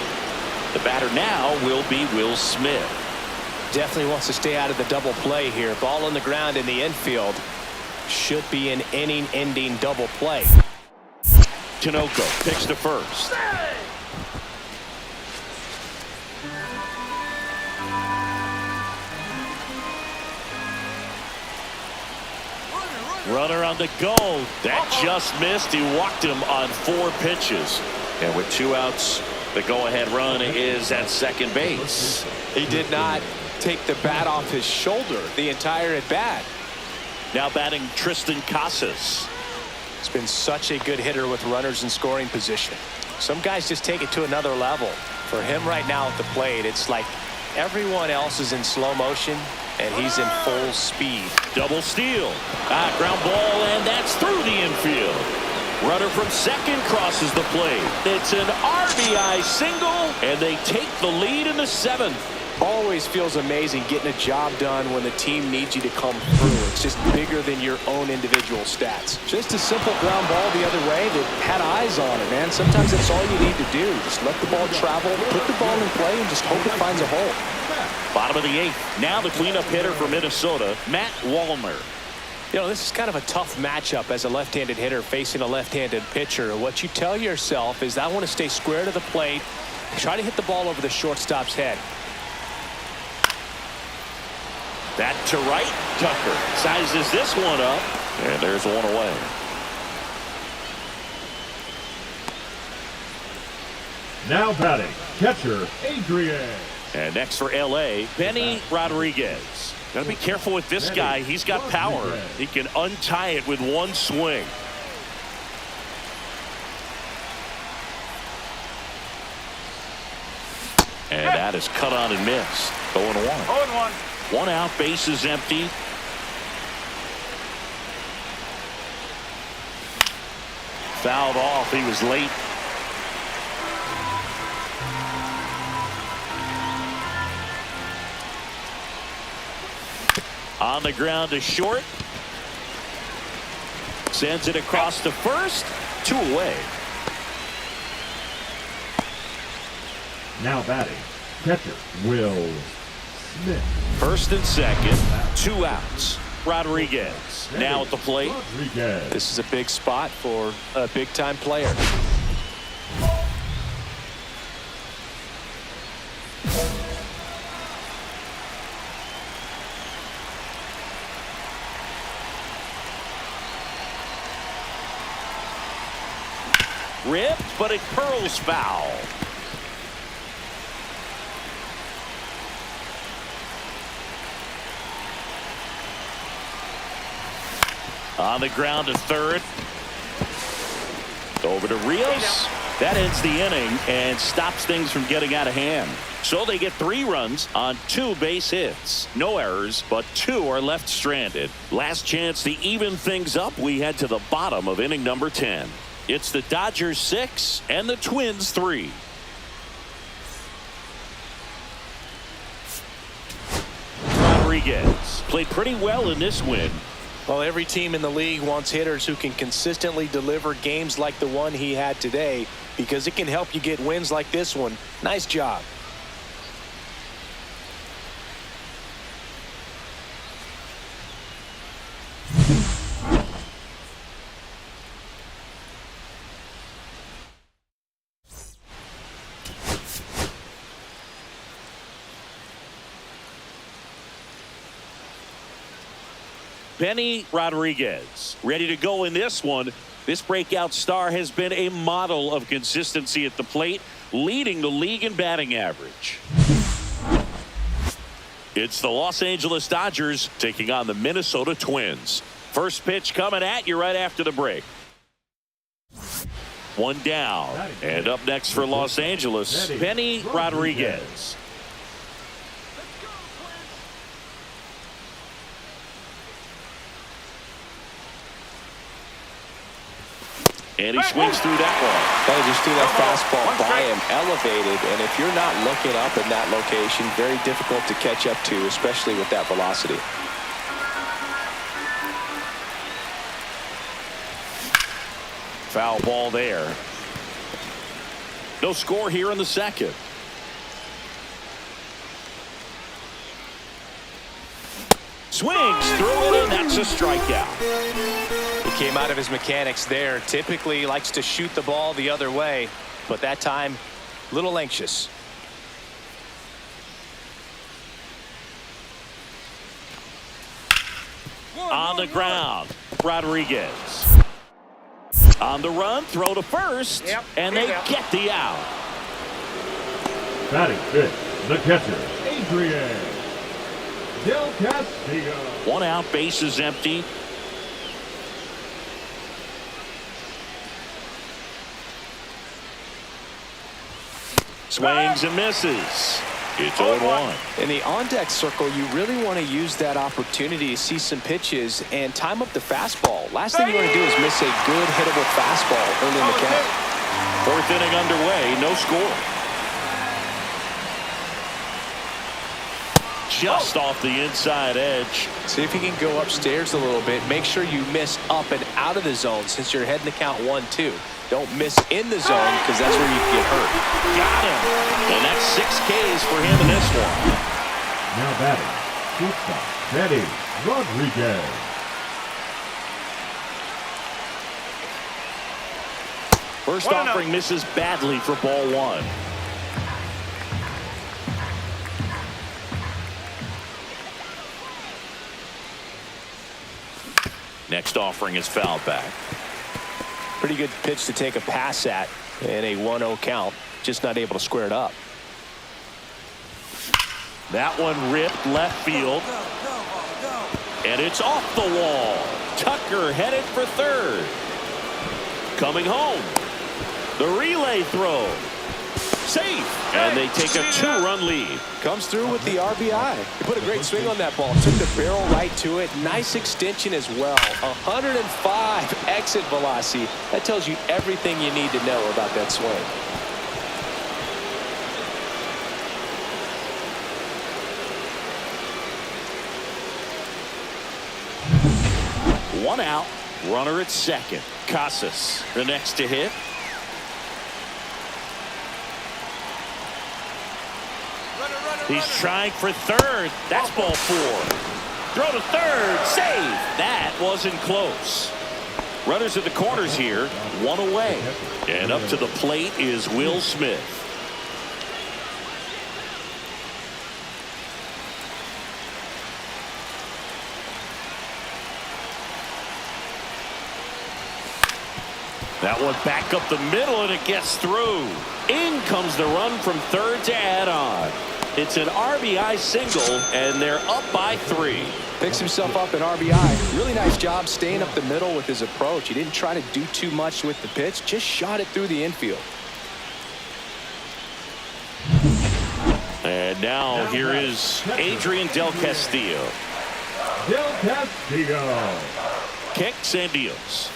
Speaker 1: The batter now will be Will Smith.
Speaker 2: Definitely wants to stay out of the double play here. Ball on the ground in the infield. Should be an inning-ending double play.
Speaker 1: Tinoco picks to first. Runner on the go. That just missed. He walked him on 4 pitches. And with 2 outs, the go-ahead run is at second base.
Speaker 2: He did not take the bat off his shoulder the entire at-bat.
Speaker 1: Now batting Tristan Casas.
Speaker 2: He's been such a good hitter with runners in scoring position. Some guys just take it to another level. For him right now at the plate, it's like everyone else is in slow motion and he's in full speed.
Speaker 1: Double steal. Ground ball, and that's through the infield. Runner from second crosses the plate. It's an RBI single, and they take the lead in the 7th.
Speaker 2: Always feels amazing getting a job done when the team needs you to come through. It's just bigger than your own individual stats. Just a simple ground ball the other way that had eyes on it, man. Sometimes that's all you need to do. Just let the ball travel, put the ball in play, and just hope it finds a hole.
Speaker 1: Bottom of the 8th. Now the cleanup hitter for Minnesota, Matt Wallner.
Speaker 2: You know, this is kind of a tough matchup as a left-handed hitter facing a left-handed pitcher. What you tell yourself is, I want to stay square to the plate, try to hit the ball over the shortstop's head.
Speaker 1: That to right. Tucker sizes this one up, and there's one away.
Speaker 3: Now batting, catcher Adrian.
Speaker 1: And next for L.A., Benny Rodriguez. Got to be careful with this guy. He's got power. He can untie it with one swing. And that is cut on and missed. 0-1.
Speaker 5: 0-1.
Speaker 1: 1 out, base is empty. Fouled off. He was late. On the ground to short. Sends it across to first. 2 away.
Speaker 3: Now batting, catcher Will Smith.
Speaker 1: First and second, 2 outs. Rodriguez now at the plate.
Speaker 3: Rodriguez.
Speaker 2: This is a big spot for a big-time player.
Speaker 1: Ripped, but it curls foul. On the ground to third. Over to Rios. That ends the inning and stops things from getting out of hand. So they get 3 runs on 2 base hits. No errors, but 2 are left stranded. Last chance to even things up. We head to the bottom of inning number 10. It's the Dodgers 6 and the Twins 3. Rodriguez played pretty well in this win.
Speaker 2: Well, every team in the league wants hitters who can consistently deliver games like the one he had today, because it can help you get wins like this one. Nice job.
Speaker 1: Benny Rodriguez ready to go in this one. This breakout star has been a model of consistency at the plate, leading the league in batting average. It's the Los Angeles Dodgers taking on the Minnesota Twins. First pitch coming at you right after the break. 1 down. And up next for Los Angeles, Benny Rodriguez. And he swings through that one.
Speaker 2: They just threw that fastball by him, elevated, and if you're not looking up in that location, very difficult to catch up to, especially with that velocity.
Speaker 1: Foul ball there. No score here in the second. Swings through it, and that's a strikeout.
Speaker 2: He came out of his mechanics there. Typically likes to shoot the ball the other way, but that time a little anxious.
Speaker 1: On the ground. Rodriguez. On the run, throw to first, and they get the out.
Speaker 3: Batting fifth, the catcher, Adrian Del Castillo.
Speaker 1: One out, base is empty. Swings and misses. It's 0-1.
Speaker 2: In the on-deck circle, you really want to use that opportunity to see some pitches and time up the fastball. Last thing you want to do is miss a good hittable fastball early in the count.
Speaker 1: Fourth inning underway, no score. Just off the inside edge.
Speaker 2: See if you can go upstairs a little bit. Make sure you miss up and out of the zone since you're heading to count 1-2. Don't miss in the zone because that's where you can get hurt.
Speaker 1: Got him. And that's 6 Ks for him in this one.
Speaker 3: Now batting, shortstop, Teddy Rodriguez.
Speaker 1: First offering misses badly for ball 1. Next offering is fouled back.
Speaker 2: Pretty good pitch to take a pass at in a 1-0 count. Just not able to square it up.
Speaker 1: That one ripped left field. And it's off the wall. Tucker headed for third. Coming home. The relay throw. Safe. And they take a 2-run lead.
Speaker 2: Comes through with the RBI. He put a great swing on that ball. Took the barrel right to it. Nice extension as well. 105 exit velocity. That tells you everything you need to know about that swing.
Speaker 1: One out. Runner at second. Casas, the next to hit. He's trying for third. That's ball 4. Throw to third. Save. That wasn't close. Runners at the corners here. One away. And up to the plate is Will Smith. That one back up the middle, and it gets through. In comes the run from third to add on. It's an RBI single, and they're up by 3.
Speaker 2: Picks himself up an RBI. Really nice job staying up the middle with his approach. He didn't try to do too much with the pitch, just shot it through the infield.
Speaker 1: And now here is Adrian Del Castillo.
Speaker 3: Del Castillo.
Speaker 1: Kicks and deals.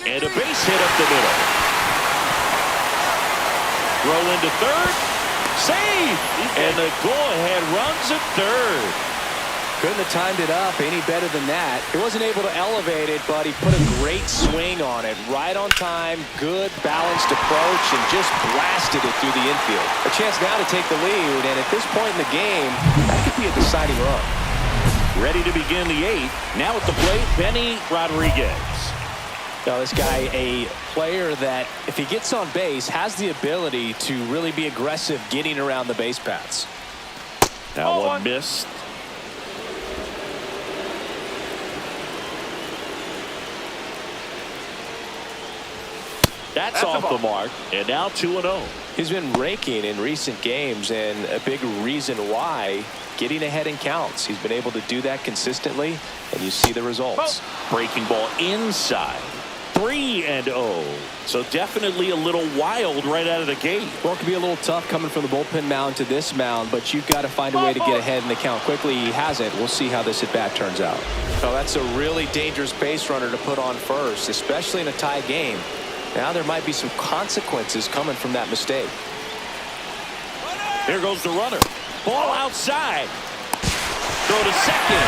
Speaker 1: And a base hit up the middle. Throw into third. Save! And the go-ahead runs at third.
Speaker 2: Couldn't have timed it up any better than that. He wasn't able to elevate it, but he put a great swing on it. Right on time, good balanced approach, and just blasted it through the infield. A chance now to take the lead, and at this point in the game, that could be a deciding run.
Speaker 1: Ready to begin the 8th. Now at the plate, Benny Rodriguez.
Speaker 2: Now this guy, a player that, if he gets on base, has the ability to really be aggressive getting around the base paths.
Speaker 1: That one missed. That's off the mark, and now 2-0.
Speaker 2: He's been raking in recent games, and a big reason why, getting ahead in counts. He's been able to do that consistently, and you see the results.
Speaker 1: Breaking ball inside. 3-0. So definitely a little wild right out of the gate.
Speaker 2: Well, it could be a little tough coming from the bullpen mound to this mound, but you've got to find a way to get ahead in the count quickly. He hasn't. We'll see how this at-bat turns out. So that's a really dangerous base runner to put on first, especially in a tie game. Now there might be some consequences coming from that mistake.
Speaker 1: Here goes the runner. Ball outside. Throw to second.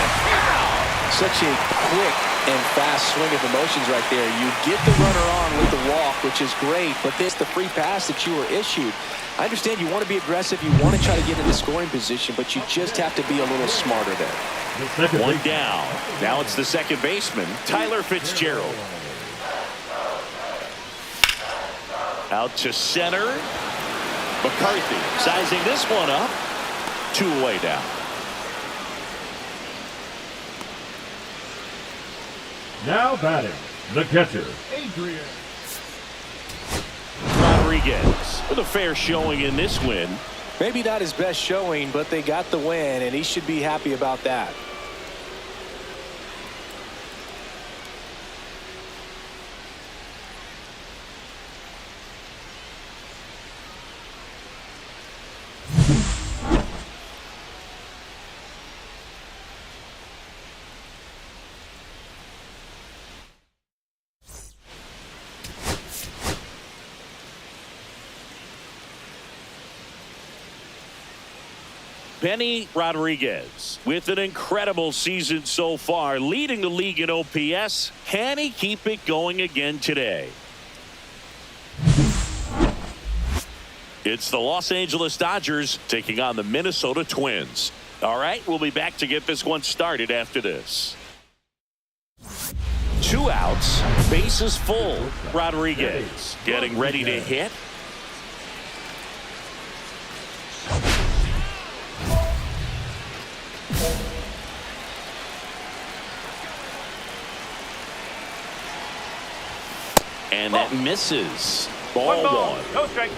Speaker 2: Such a quick and fast swing of emotions right there. You get the runner on with the walk, which is great, but this the free pass that you were issued. I understand you want to be aggressive, you want to try to get into scoring position, but you just have to be a little smarter there.
Speaker 1: One down. Now it's the second baseman, Tyler Fitzgerald. Out to center. McCarthy sizing this one up. 2 away down.
Speaker 3: Now batting, the catcher, Adrian.
Speaker 1: Rodriguez with a fair showing in this win.
Speaker 2: Maybe not his best showing, but they got the win, and he should be happy about that.
Speaker 1: Benny Rodriguez with an incredible season so far, leading the league in OPS. Can he keep it going again today? It's the Los Angeles Dodgers taking on the Minnesota Twins. All right, we'll be back to get this one started after this. 2 outs, bases full. Rodriguez getting ready to hit. And that misses. Ball one.
Speaker 5: No strike.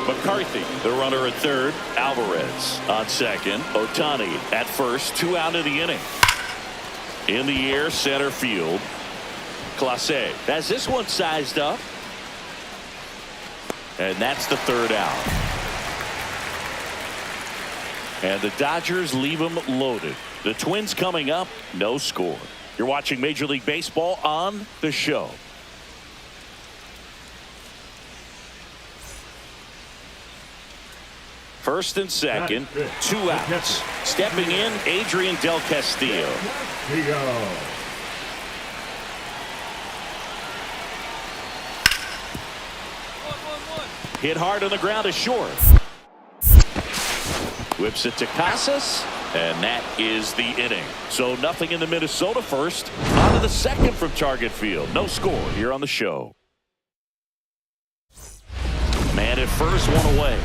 Speaker 1: McCarthy, the runner at third. Alvarez on second. Ohtani at first. 2 out of the inning. In the air, center field. Clase has this one sized up. And that's the 3rd out. And the Dodgers leave them loaded. The Twins coming up, no score. You're watching Major League Baseball on the show. First and second, 2 outs. Stepping in, Adrian Del Castillo. Hit hard on the ground is short. Whips it to Casas, and that is the inning. So nothing in the Minnesota first. On to the second from Target Field. No score here on the show. Man at first, 1 away.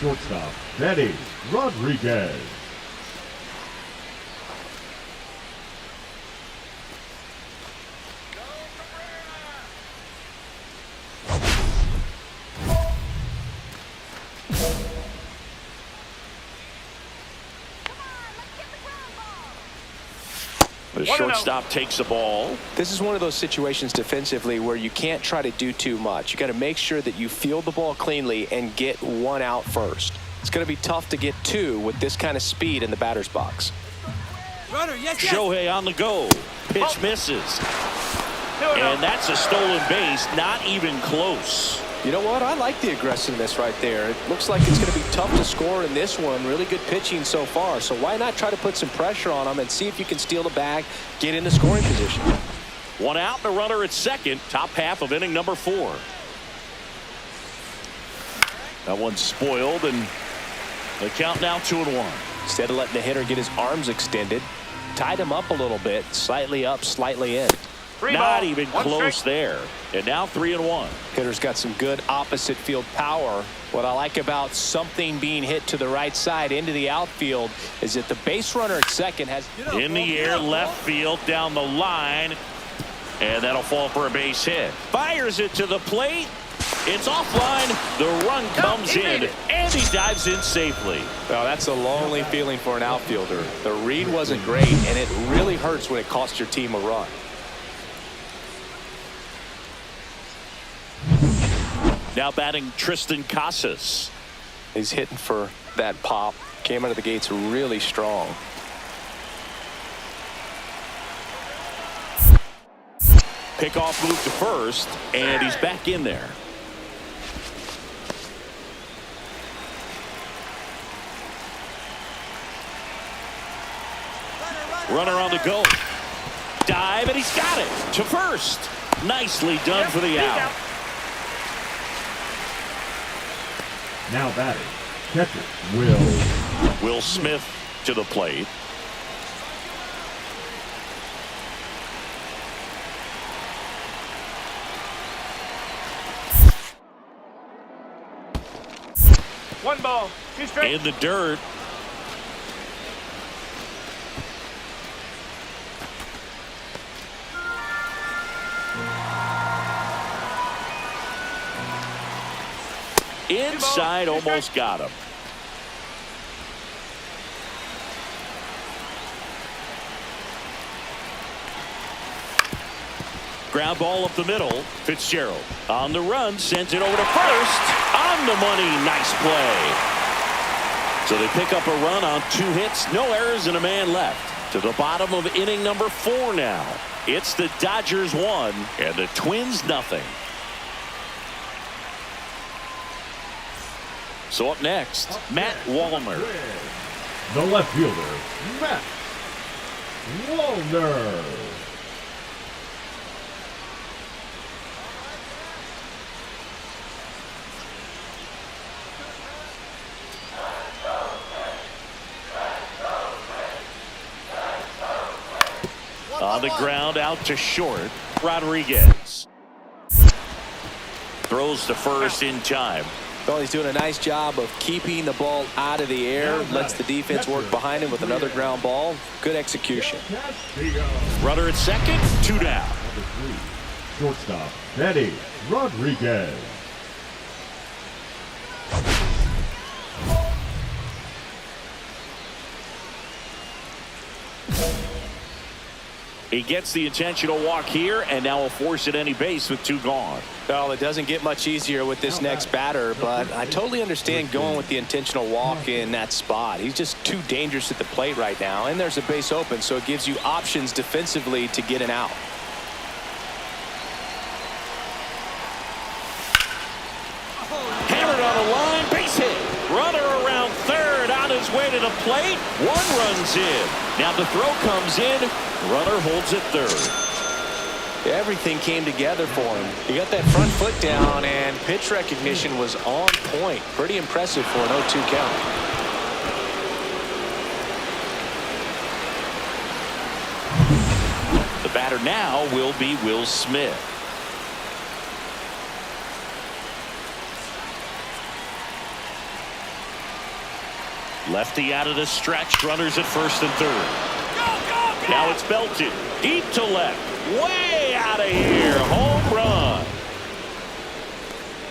Speaker 3: Shortstop, Benny Rodriguez.
Speaker 1: The shortstop takes the ball.
Speaker 2: This is one of those situations defensively where you can't try to do too much. You got to make sure that you field the ball cleanly and get 1 out first. It's going to be tough to get 2 with this kind of speed in the batter's box.
Speaker 6: Runner, yes, yes.
Speaker 1: Shohei on the go. Pitch misses. And that's a stolen base. Not even close.
Speaker 2: You know what? I like the aggressiveness right there. It looks like it's going to be tough to score in this one. Really good pitching so far. So why not try to put some pressure on them and see if you can steal the bag, get into scoring position.
Speaker 1: 1 out and a runner at second. Top half of inning number 4. That one's spoiled, and the count now 2-1.
Speaker 2: Instead of letting the hitter get his arms extended, tied him up a little bit, slightly up, slightly in.
Speaker 1: Not even close there. And now 3-1.
Speaker 2: Hitter's got some good opposite field power. What I like about something being hit to the right side into the outfield is that the base runner at second has
Speaker 1: in the air, left field, down the line, and that'll fall for a base hit. Fires it to the plate. It's offline. The run comes in, and he dives in safely.
Speaker 2: Well, that's a lonely feeling for an outfielder. The read wasn't great, and it really hurts when it costs your team a run.
Speaker 1: Now batting Tristan Casas.
Speaker 2: He's hitting for that pop. Came out of the gates really strong.
Speaker 1: Pickoff move to first, and he's back in there. Runner on the go. Dive, and he's got it to first. Nicely done for the out.
Speaker 3: Now batting, catcher,
Speaker 1: Will Smith to the plate.
Speaker 5: One ball, 2 strikes.
Speaker 1: In the dirt. Inside, almost got him. Ground ball up the middle. Fitzgerald on the run, sends it over to first. On the money, nice play. So they pick up a run on 2 hits, no errors, and a man left. To the bottom of inning number 4 now. It's the Dodgers 1 and the Twins nothing. So up next, Matt Wallner.
Speaker 3: The left fielder, Matt Wallner.
Speaker 1: On the ground, out to short, Rodriguez. Throws to first in time.
Speaker 2: Well, he's doing a nice job of keeping the ball out of the air. Lets the defense work behind him with another ground ball. Good execution.
Speaker 1: Runner at second, 2 down.
Speaker 3: Number 3, shortstop, Benny Rodriguez.
Speaker 1: He gets the intentional walk here, and now will force at any base with 2 gone.
Speaker 2: Well, it doesn't get much easier with this next batter, but I totally understand going with the intentional walk in that spot. He's just too dangerous at the plate right now, and there's a base open, so it gives you options defensively to get an out.
Speaker 1: Hammered on the line, base hit. Runner around third, on his way to the plate. 1 runs in. Now the throw comes in. Runner holds at third.
Speaker 2: Everything came together for him. He got that front foot down, and pitch recognition was on point. Pretty impressive for an 0-2 count.
Speaker 1: The batter now will be Will Smith. Lefty out of the stretch. Runners at first and third. Now it's belted deep to left. Way out of here. Home run.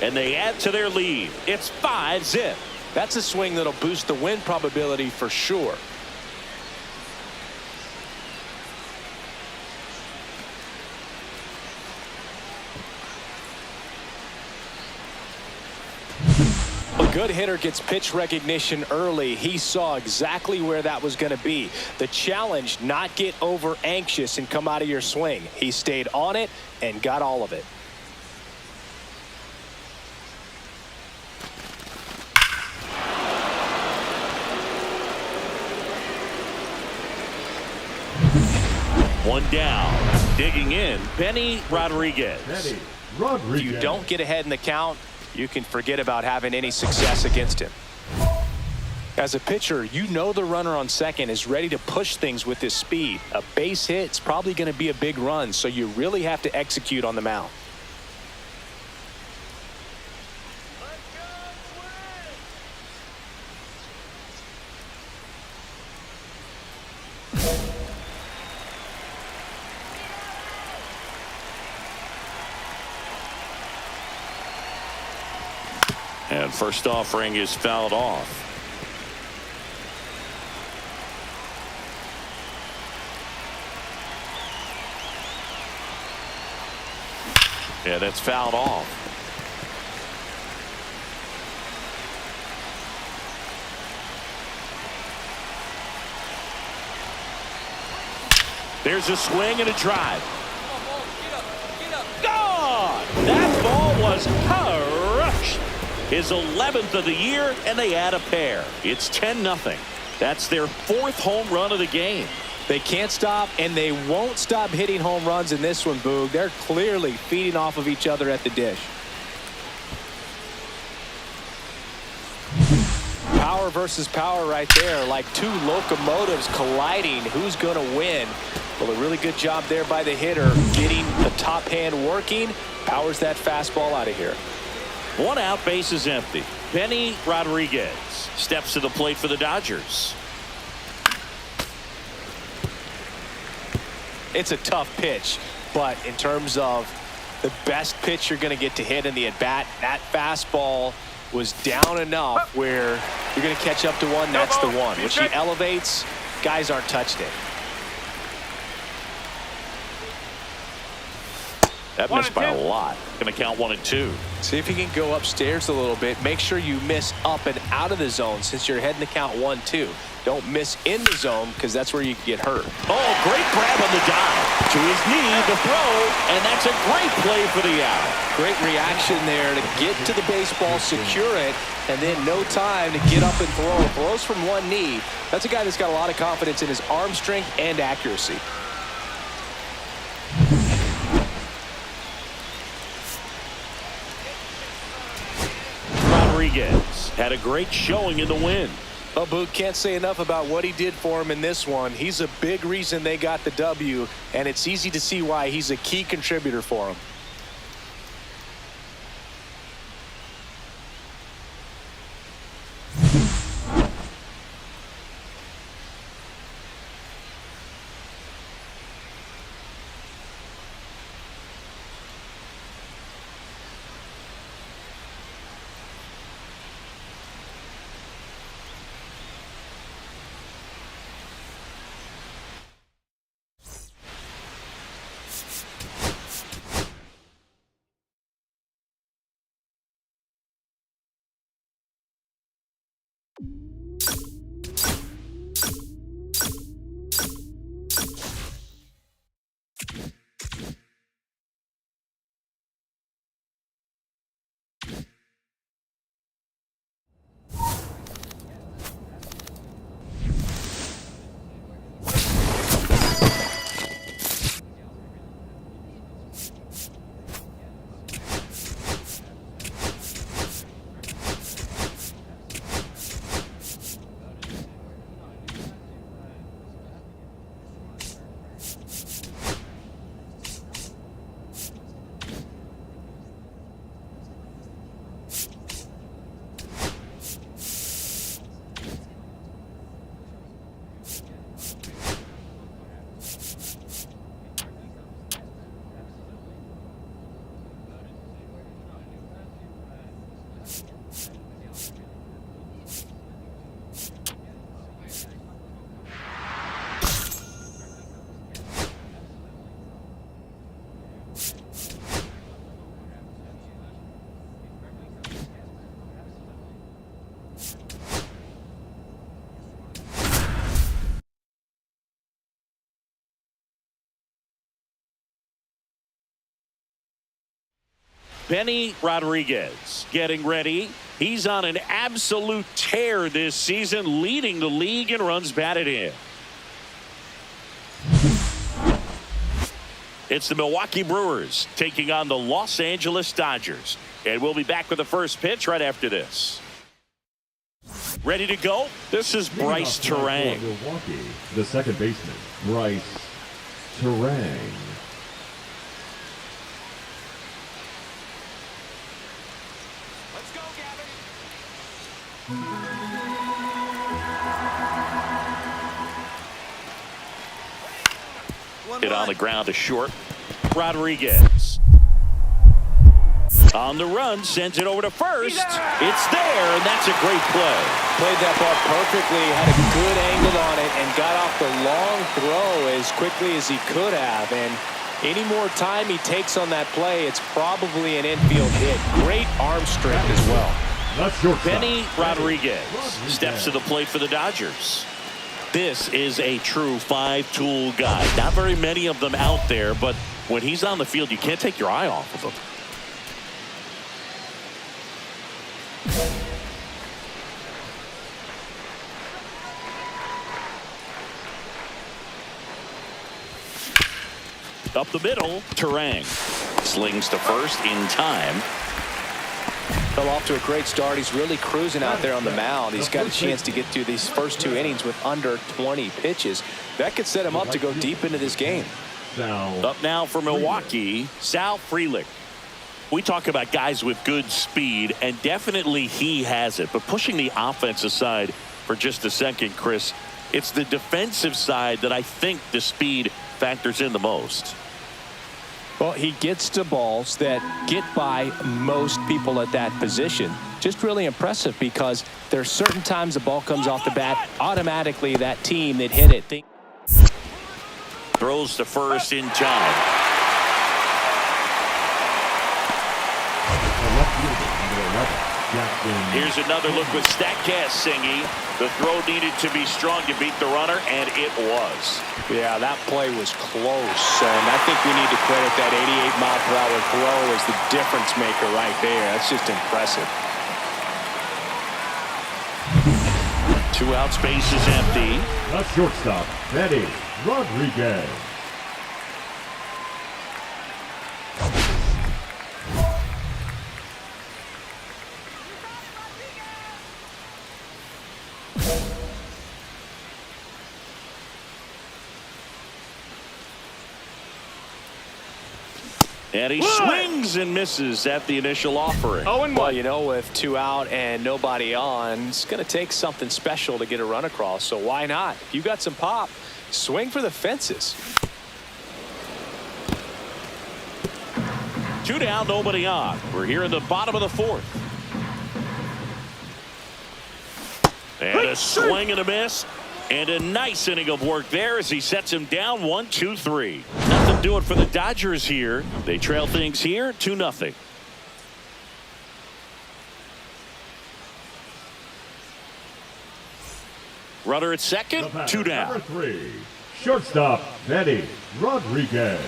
Speaker 1: And they add to their lead. It's 5-zip.
Speaker 2: That's a swing that'll boost the win probability for sure. A good hitter gets pitch recognition early. He saw exactly where that was going to be. The challenge, not get over anxious and come out of your swing. He stayed on it and got all of it.
Speaker 1: One down. Digging in, Benny Rodriguez.
Speaker 3: Benny Rodriguez.
Speaker 2: If you don't get ahead in the count, you can forget about having any success against him. As a pitcher, you know the runner on second is ready to push things with his speed. A base hit's probably going to be a big run, so you really have to execute on the mound.
Speaker 1: And first offering is fouled off. Yeah, that's fouled off. There's a swing and a drive. Gone! That ball was crushed. His 11th of the year, and they add a pair. It's 10-0. That's their 4th home run of the game.
Speaker 2: They can't stop, and they won't stop hitting home runs in this one, Boog. They're clearly feeding off of each other at the dish. Power versus power right there, like 2 locomotives colliding. Who's going to win? Well, a really good job there by the hitter, getting the top hand working. Powers that fastball out of here.
Speaker 1: 1 out, base is empty. Benny Rodriguez steps to the plate for the Dodgers.
Speaker 2: It's a tough pitch, but in terms of the best pitch you're going to get to hit in the at-bat, that fastball was down enough where you're going to catch up to one. That's the one. When she elevates, guys aren't touched it.
Speaker 1: That missed by a lot. Going to count 1 and 2.
Speaker 2: See if you can go upstairs a little bit. Make sure you miss up and out of the zone since you're heading to count 1-2. Don't miss in the zone because that's where you get hurt.
Speaker 1: Oh, great grab on the dive. To his knee, the throw, and that's a great play for the out.
Speaker 2: Great reaction there to get to the baseball, secure it, and then no time to get up and throw. Throws from one knee. That's a guy that's got a lot of confidence in his arm strength and accuracy.
Speaker 1: Rodriguez had a great showing in the win.
Speaker 2: Well, Boog, can't say enough about what he did for him in this one. He's a big reason they got the W, and it's easy to see why he's a key contributor for them.
Speaker 1: Benny Rodriguez getting ready. He's on an absolute tear this season, leading the league in runs batted in. It's the Milwaukee Brewers taking on the Los Angeles Dodgers. And we'll be back with the first pitch right after this. Ready to go? This is Bryce Terang.
Speaker 3: Milwaukee, the second baseman, Bryce Terang.
Speaker 1: It on the ground to short. Rodriguez on the run, sends it over to first. It's there, and that's a great play.
Speaker 2: Played that ball perfectly, had a good angle on it, and got off the long throw as quickly as he could have. And any more time he takes on that play, it's probably an infield hit. Great arm strength as well.
Speaker 3: That's your
Speaker 1: Benny Rodriguez steps to the plate for the Dodgers. This is a true five-tool guy. Not very many of them out there, but when he's on the field, you can't take your eye off of him. Up the middle, Terang slings to first in time.
Speaker 2: Fell off to a great start. He's really cruising out there on the mound. He's got a chance to get through these first two innings with under 20 pitches. That could set him up to go deep into this game.
Speaker 1: Up now for Milwaukee, Sal Frelick. We talk about guys with good speed, and definitely he has it. But pushing the offense aside for just a second, Chris, it's the defensive side that I think the speed factors in the most.
Speaker 2: Well, he gets to balls that get by most people at that position. Just really impressive because there are certain times the ball comes off the bat, automatically that team that hit it.
Speaker 1: Throws to first in time. Here's another look with StatCast singing. The throw needed to be strong to beat the runner, and it was.
Speaker 2: Yeah, that play was close, and I think we need to credit that 88-mile-per-hour throw as the difference maker right there. That's just impressive.
Speaker 1: 2 outs, base is empty.
Speaker 3: The shortstop, Benny Rodriguez.
Speaker 1: And he swings and misses at the initial offering.
Speaker 2: Well, you know, with 2 out and nobody on, it's going to take something special to get a run across. So why not? If you got some pop, swing for the fences.
Speaker 1: 2 down, nobody on. We're here in the bottom of the 4th. And a swing and a miss. And a nice inning of work there as he sets him down 1-2-3. Nothing doing for the Dodgers here. They trail things here 2-0. Runner at second, 2 down.
Speaker 3: Number 3, shortstop, Benny Rodriguez.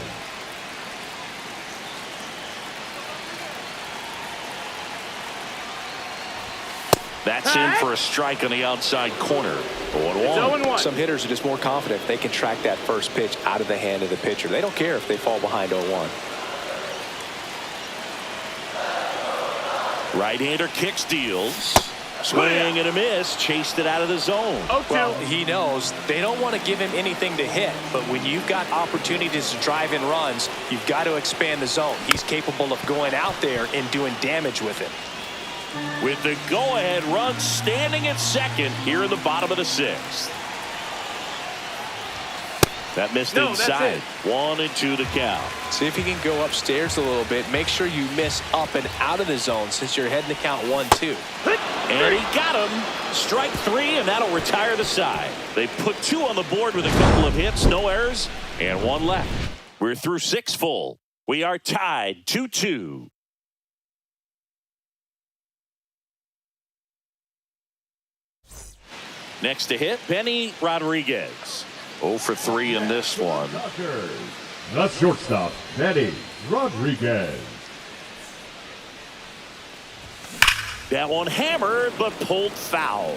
Speaker 1: That's in for a strike on the outside corner. 0-1.
Speaker 2: Some hitters are just more confident if they can track that first pitch out of the hand of the pitcher. They don't care if they fall behind 0-1.
Speaker 1: Right-hander kicks, deals. Swing and a miss. Chased it out of the zone.
Speaker 2: Well, he knows they don't want to give him anything to hit, but when you've got opportunities to drive in runs, you've got to expand the zone. He's capable of going out there and doing damage with it.
Speaker 1: With the go-ahead run standing at second here in the bottom of the 6th. That missed inside. 1-2 to count.
Speaker 2: See if you can go upstairs a little bit. Make sure you miss up and out of the zone since you're heading to count 1-2.
Speaker 1: And he got him. Strike 3, and that'll retire the side. They put 2 on the board with a couple of hits, no errors, and 1 left. We're through 6 full. We are tied 2-2. Next to hit, Benny Rodriguez. 0 for 3 in this one.
Speaker 3: The shortstop, Benny Rodriguez.
Speaker 1: That one hammered, but pulled foul.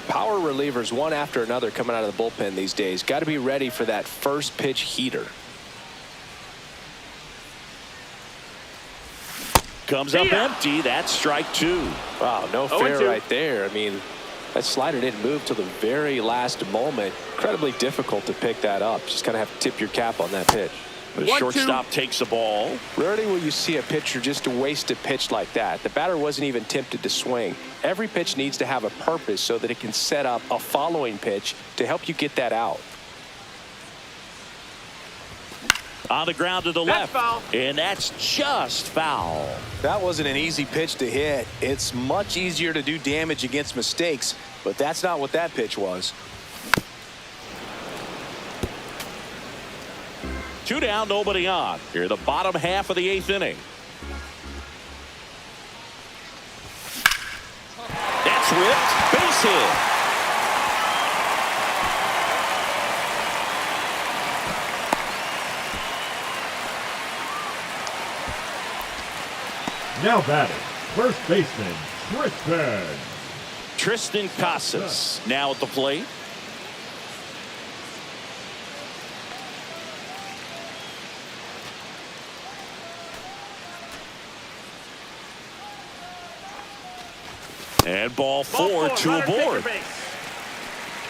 Speaker 2: Power relievers, one after another, coming out of the bullpen these days. Got to be ready for that first pitch heater.
Speaker 1: Comes up empty. That's strike 2.
Speaker 2: Wow, no fair right there. I mean, that slider didn't move till the very last moment. Incredibly difficult to pick that up. Just kind of have to tip your cap on that pitch.
Speaker 1: The shortstop takes the ball.
Speaker 2: Rarely will you see a pitcher just waste a pitch like that. The batter wasn't even tempted to swing. Every pitch needs to have a purpose so that it can set up a following pitch to help you get that out.
Speaker 1: On the ground to the left.
Speaker 5: Foul.
Speaker 1: And that's just foul.
Speaker 2: That wasn't an easy pitch to hit. It's much easier to do damage against mistakes, but that's not what that pitch was.
Speaker 1: 2 down, nobody on. Here, the bottom half of the 8th inning. That's ripped. Base hit.
Speaker 3: Now batting, first baseman,
Speaker 1: Tristan Casas now at the plate. And ball 4, 2 aboard.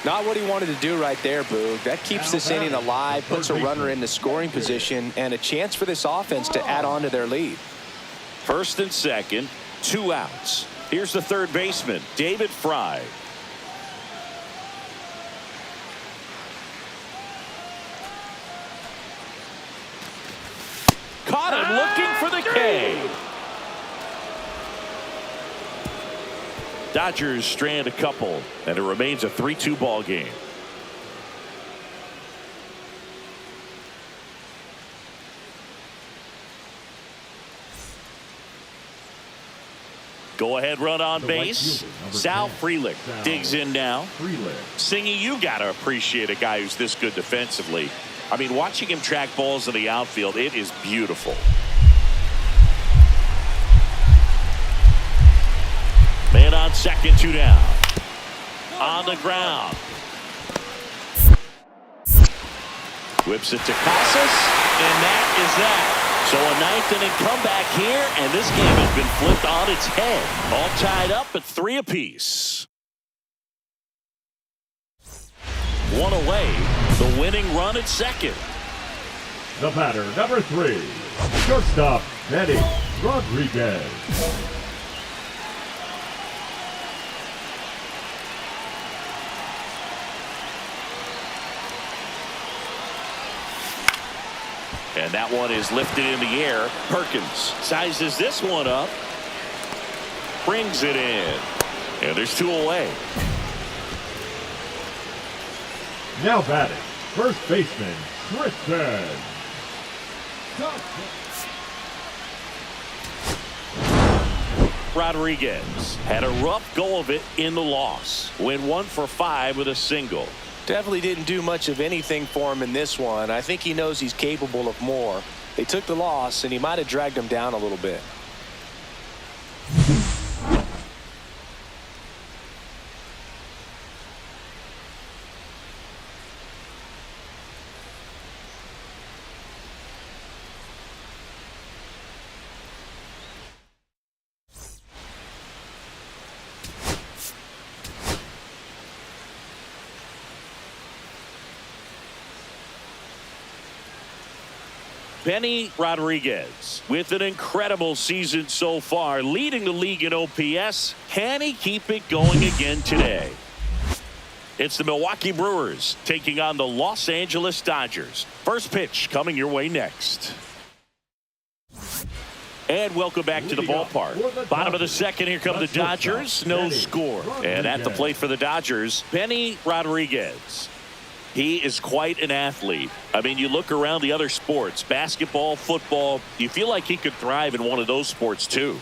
Speaker 2: Not what he wanted to do right there, Boog. That keeps this inning alive, puts a runner in the scoring position, and a chance for this offense to add on to their lead.
Speaker 1: First and second, 2 outs. Here's the third baseman, David Fry. Caught him looking for the K. Dodgers strand a couple, and it remains a 3-2 ball game. Go ahead run on base. Sal Frelick digs in now. Singy, you got to appreciate a guy who's this good defensively. I mean, watching him track balls in the outfield, it is beautiful. Man on second, 2 down. On the ground. Whips it to Casas, and that is that. So a ninth inning comeback here, and this game has been flipped on its head. All tied up at 3 apiece. One away, the winning run at second.
Speaker 3: The batter, number 3, shortstop, Manny Rodriguez.
Speaker 1: And that one is lifted in the air. Perkins sizes this one up. Brings it in. And there's 2 away.
Speaker 3: Now batting, first baseman, Tristan.
Speaker 1: Rodriguez had a rough go of it in the loss. Went 1 for 5 with a single.
Speaker 2: Definitely didn't do much of anything for him in this one. I think he knows he's capable of more. They took the loss, and he might have dragged him down a little bit.
Speaker 1: Benny Rodriguez with an incredible season so far, leading the league in OPS. Can he keep it going again today? It's the Milwaukee Brewers taking on the Los Angeles Dodgers. First pitch coming your way next. And welcome back to the ballpark. Bottom of the second, here come the Dodgers. No score. And at the plate for the Dodgers, Benny Rodriguez. He is quite an athlete. I mean, you look around the other sports, basketball, football, you feel like he could thrive in one of those sports too.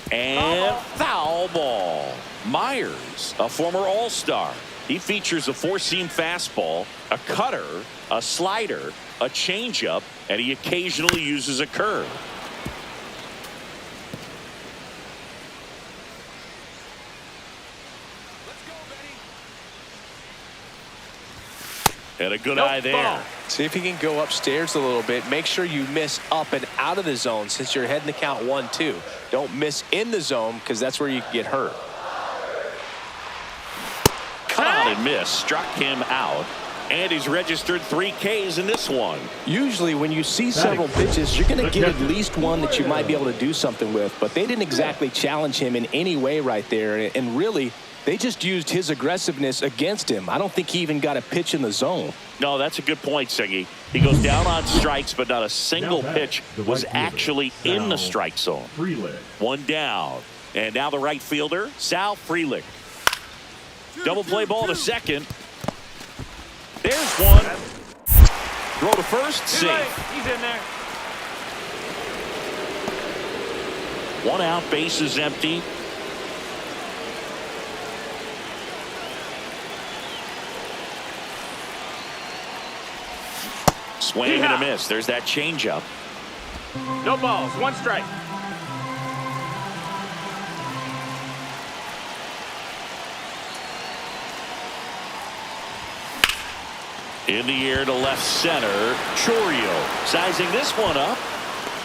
Speaker 1: And foul ball. Myers, a former All-Star. He features a 4-seam fastball, a cutter, a slider, a changeup, and he occasionally uses a curve. And a good eye there.
Speaker 2: See if he can go upstairs a little bit. Make sure you miss up and out of the zone since you're heading to count 1-2. Don't miss in the zone because that's where you can get hurt.
Speaker 1: Cut on and miss. Struck him out. And he's registered 3 Ks in this one.
Speaker 2: Usually when you see several pitches, you're going to get at least one that you might be able to do something with. But they didn't exactly challenge him in any way right there. And really, they just used his aggressiveness against him. I don't think he even got a pitch in the zone.
Speaker 1: No, that's a good point, Siggy. He goes down on strikes, but not a single pitch was actually in the strike zone. 1 down. And now the right fielder, Sal Frelick. Double play ball to second. There's one. Throw to first, safe.
Speaker 5: He's in there.
Speaker 1: 1 out, base is empty. Swing and a miss. There's that changeup.
Speaker 5: No balls, 1 strike.
Speaker 1: In the air to left center. Chourio sizing this one up.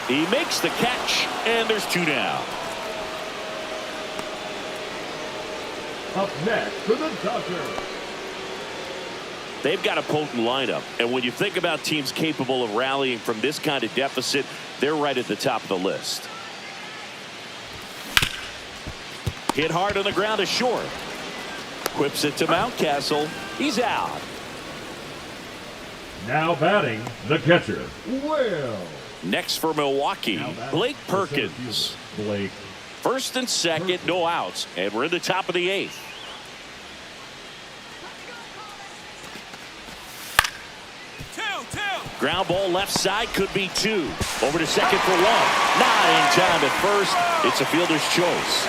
Speaker 1: He makes the catch, and there's 2 down.
Speaker 3: Up next for the Dodgers.
Speaker 1: They've got a potent lineup, and when you think about teams capable of rallying from this kind of deficit, they're right at the top of the list. Hit hard on the ground to short. Whips it to Mountcastle. He's out.
Speaker 3: Now batting, the catcher, Will.
Speaker 1: Next for Milwaukee, Blake Perkins.
Speaker 3: Blake.
Speaker 1: First and second, no outs, and we're in the top of the 8th. Ground ball left side, could be 2. Over to second for 1. Not in time at first. It's a fielder's choice.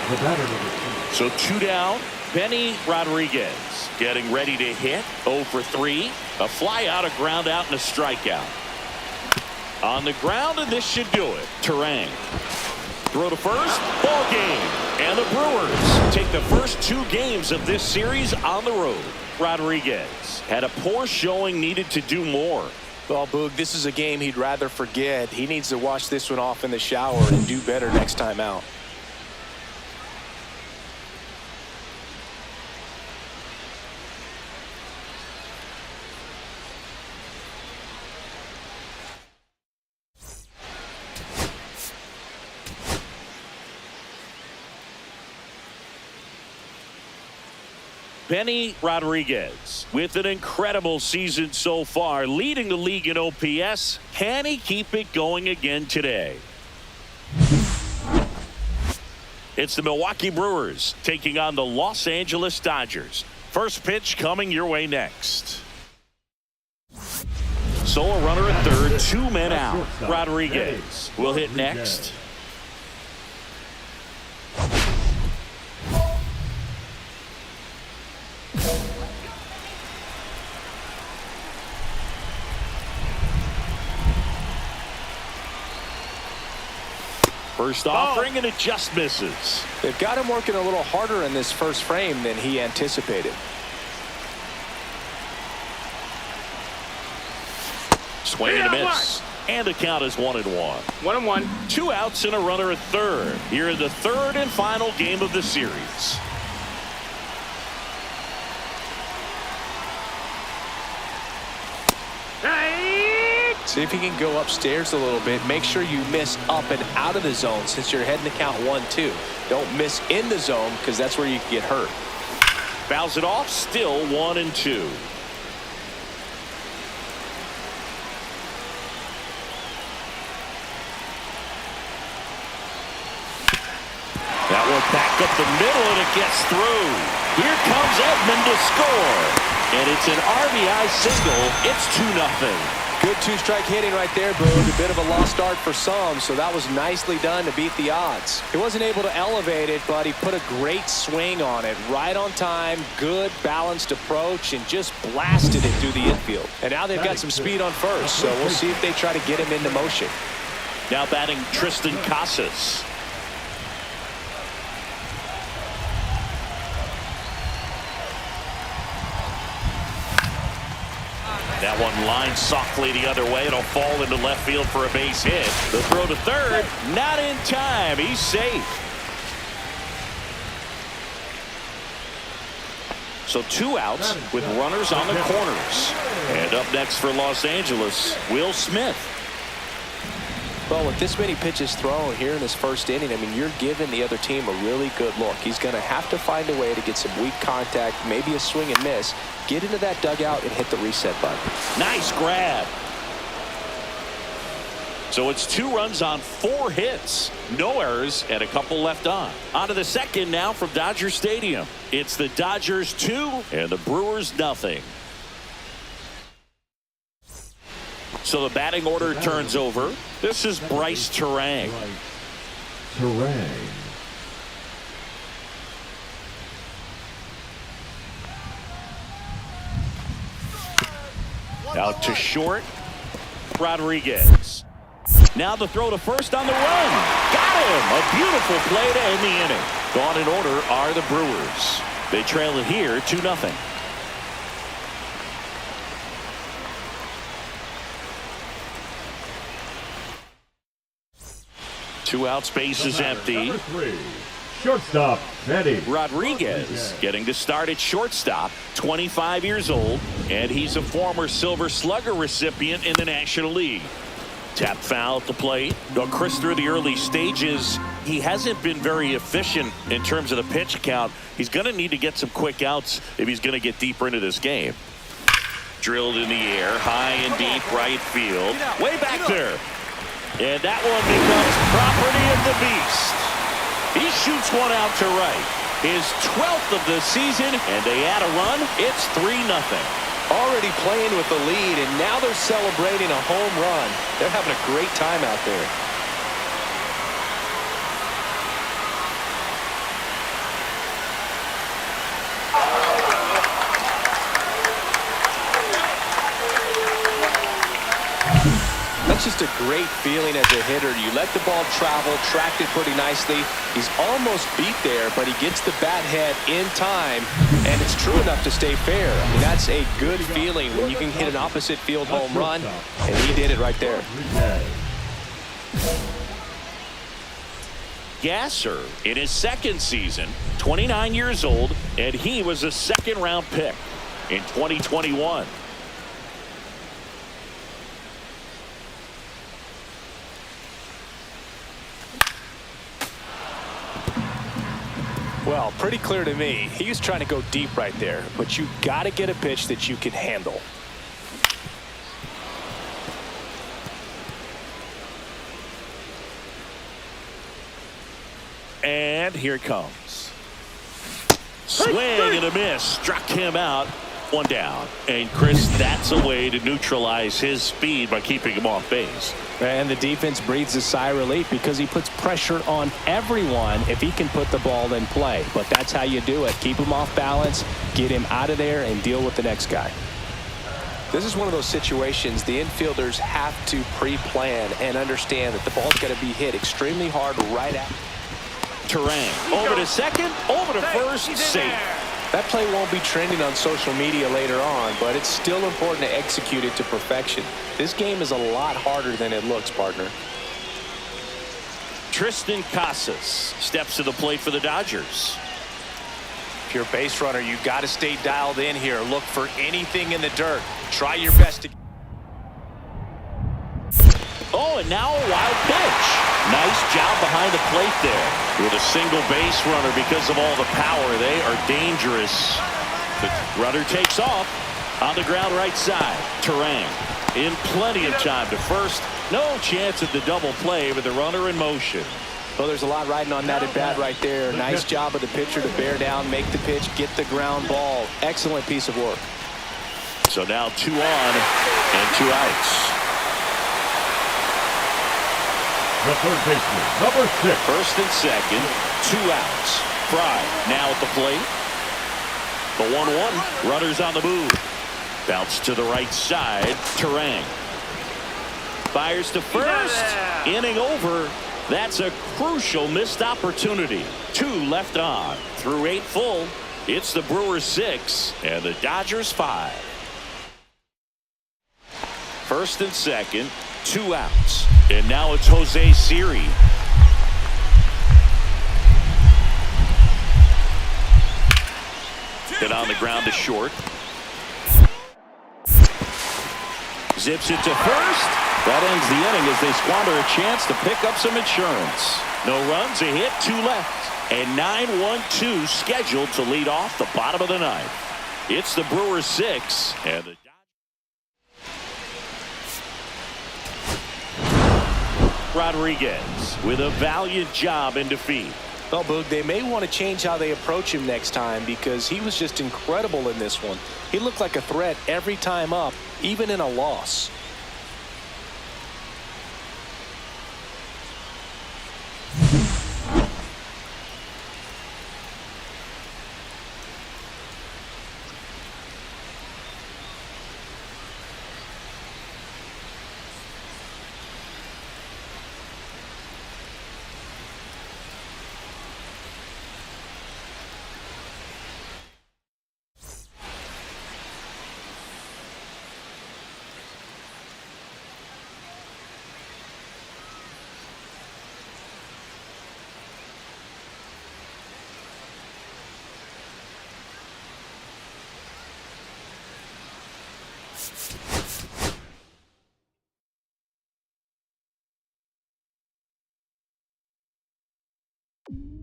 Speaker 3: The batter number 2.
Speaker 1: So 2 down. Benny Rodriguez getting ready to hit. 0 for 3. A fly out, a ground out, and a strikeout. On the ground, and this should do it. Terang. Throw to first. Ball game. And the Brewers take the first 2 games of this series on the road. Rodriguez had a poor showing, needed to do more.
Speaker 2: Well, Boog, this is a game he'd rather forget. He needs to wash this one off in the shower and do better next time out.
Speaker 1: Benny Rodriguez with an incredible season so far, leading the league in OPS. Can he keep it going again today? It's the Milwaukee Brewers taking on the Los Angeles Dodgers. First pitch coming your way next. So a runner at third, 2 men out. Rodriguez will hit next. First offering, and it just misses.
Speaker 2: They've got him working a little harder in this first frame than he anticipated.
Speaker 1: Swing and a miss. And the count is 1-1.
Speaker 5: 1-1.
Speaker 1: 2 outs and a runner at third. Here in the third and final game of the series.
Speaker 2: See if he can go upstairs a little bit. Make sure you miss up and out of the zone since you're heading to count 1-2. Don't miss in the zone because that's where you can get hurt.
Speaker 1: Fouls it off, still 1-2. That one back up the middle, and it gets through. Here comes Edman to score. And it's an RBI single. It's 2-0.
Speaker 2: Good 2-strike hitting right there, Boog. A bit of a lost start for some, so that was nicely done to beat the odds. He wasn't able to elevate it, but he put a great swing on it. Right on time, good balanced approach, and just blasted it through the infield. And now they've got some speed on first, so we'll see if they try to get him into motion.
Speaker 1: Now batting Tristan Casas. That one lined softly the other way. It'll fall into left field for a base hit. The throw to third, not in time. He's safe. So 2 outs with runners on the corners. And up next for Los Angeles, Will Smith.
Speaker 2: Well, with this many pitches thrown here in this first inning, I mean, you're giving the other team a really good look. He's going to have to find a way to get some weak contact, maybe a swing and miss, get into that dugout and hit the reset button.
Speaker 1: Nice grab. So it's 2 runs on 4 hits. No errors and a couple left on. On to the second now from Dodger Stadium. It's the Dodgers 2 and the Brewers nothing. So the batting order turns over. This is Bryce Terang.
Speaker 3: Terang.
Speaker 1: Out to short. Rodriguez. Now the throw to first on the run. Got him. A beautiful play to end the inning. Gone in order are the Brewers. They trail it here 2-0. Two outs, base is empty.
Speaker 3: Shortstop, Benny
Speaker 1: Rodriguez getting to start at shortstop, 25 years old, and he's a former Silver Slugger recipient in the National League. Tap foul at the plate. Though Chris, through the early stages, he hasn't been very efficient in terms of the pitch count. He's going to need to get some quick outs if he's going to get deeper into this game. Drilled in the air, high and deep right field. Way back there. And that one becomes property of the beast. He shoots one out to right. His 12th of the season, and they add a run. It's 3-0.
Speaker 2: Already playing with the lead, and now they're celebrating a home run. They're having a great time out there. That's just a great feeling as a hitter. You let the ball travel, tracked it pretty nicely. He's almost beat there, but he gets the bat head in time, and it's true enough to stay fair. I mean, that's a good feeling when you can hit an opposite field home run, and he did it right there.
Speaker 1: Gasser in his second season, 29 years old, and he was a second-round pick in 2021.
Speaker 2: Well, pretty clear to me. He was trying to go deep right there, but you got to get a pitch that you can handle.
Speaker 1: And here it comes. Swing and a miss. Struck him out. One down. And Chris, that's a way to neutralize his speed by keeping him off base.
Speaker 2: And the defense breathes a sigh of relief because he puts pressure on everyone if he can put the ball in play. But that's how you do it. Keep him off balance, get him out of there, and deal with the next guy. This is one of those situations the infielders have to pre-plan and understand that the ball's got to be hit extremely hard right at.
Speaker 1: Terang over to second, over to first, safe.
Speaker 2: That play won't be trending on social media later on, but it's still important to execute it to perfection. This game is a lot harder than it looks, partner.
Speaker 1: Tristan Casas steps to the plate for the Dodgers.
Speaker 2: If you're a base runner, you got to stay dialed in here. Look for anything in the dirt. Try your best to...
Speaker 1: Oh, and now a wild pitch. Nice job behind the plate there. With a single base runner because of all the power, they are dangerous. The runner takes off on the ground right side. Terang in plenty of time to first. No chance at the double play with the runner in motion.
Speaker 2: Well, there's a lot riding on that at bat right there. Nice job of the pitcher to bear down, make the pitch, get the ground ball. Excellent piece of work.
Speaker 1: So now 2 on and 2 outs.
Speaker 3: The third baseman, number 6.
Speaker 1: First and second, 2 outs. Fry now at the plate. The 1-1. Runners on the move. Bounce to the right side. Terang fires to first. Inning over. That's a crucial missed opportunity. 2 left on. Through 8 full. It's the Brewers 6 and the Dodgers 5. First and second, 2 outs. And now it's Jose Siri. Hit on the ground to short. Zips it to first. That ends the inning as they squander a chance to pick up some insurance. No runs, a hit, 2 left. And 9-1-2 scheduled to lead off the bottom of the ninth. It's the Brewers 6 and the Rodriguez with a valiant job in defeat.
Speaker 2: Well, Boog, they may want to change how they approach him next time because he was just incredible in this one. He looked like a threat every time up, even in a loss.
Speaker 7: You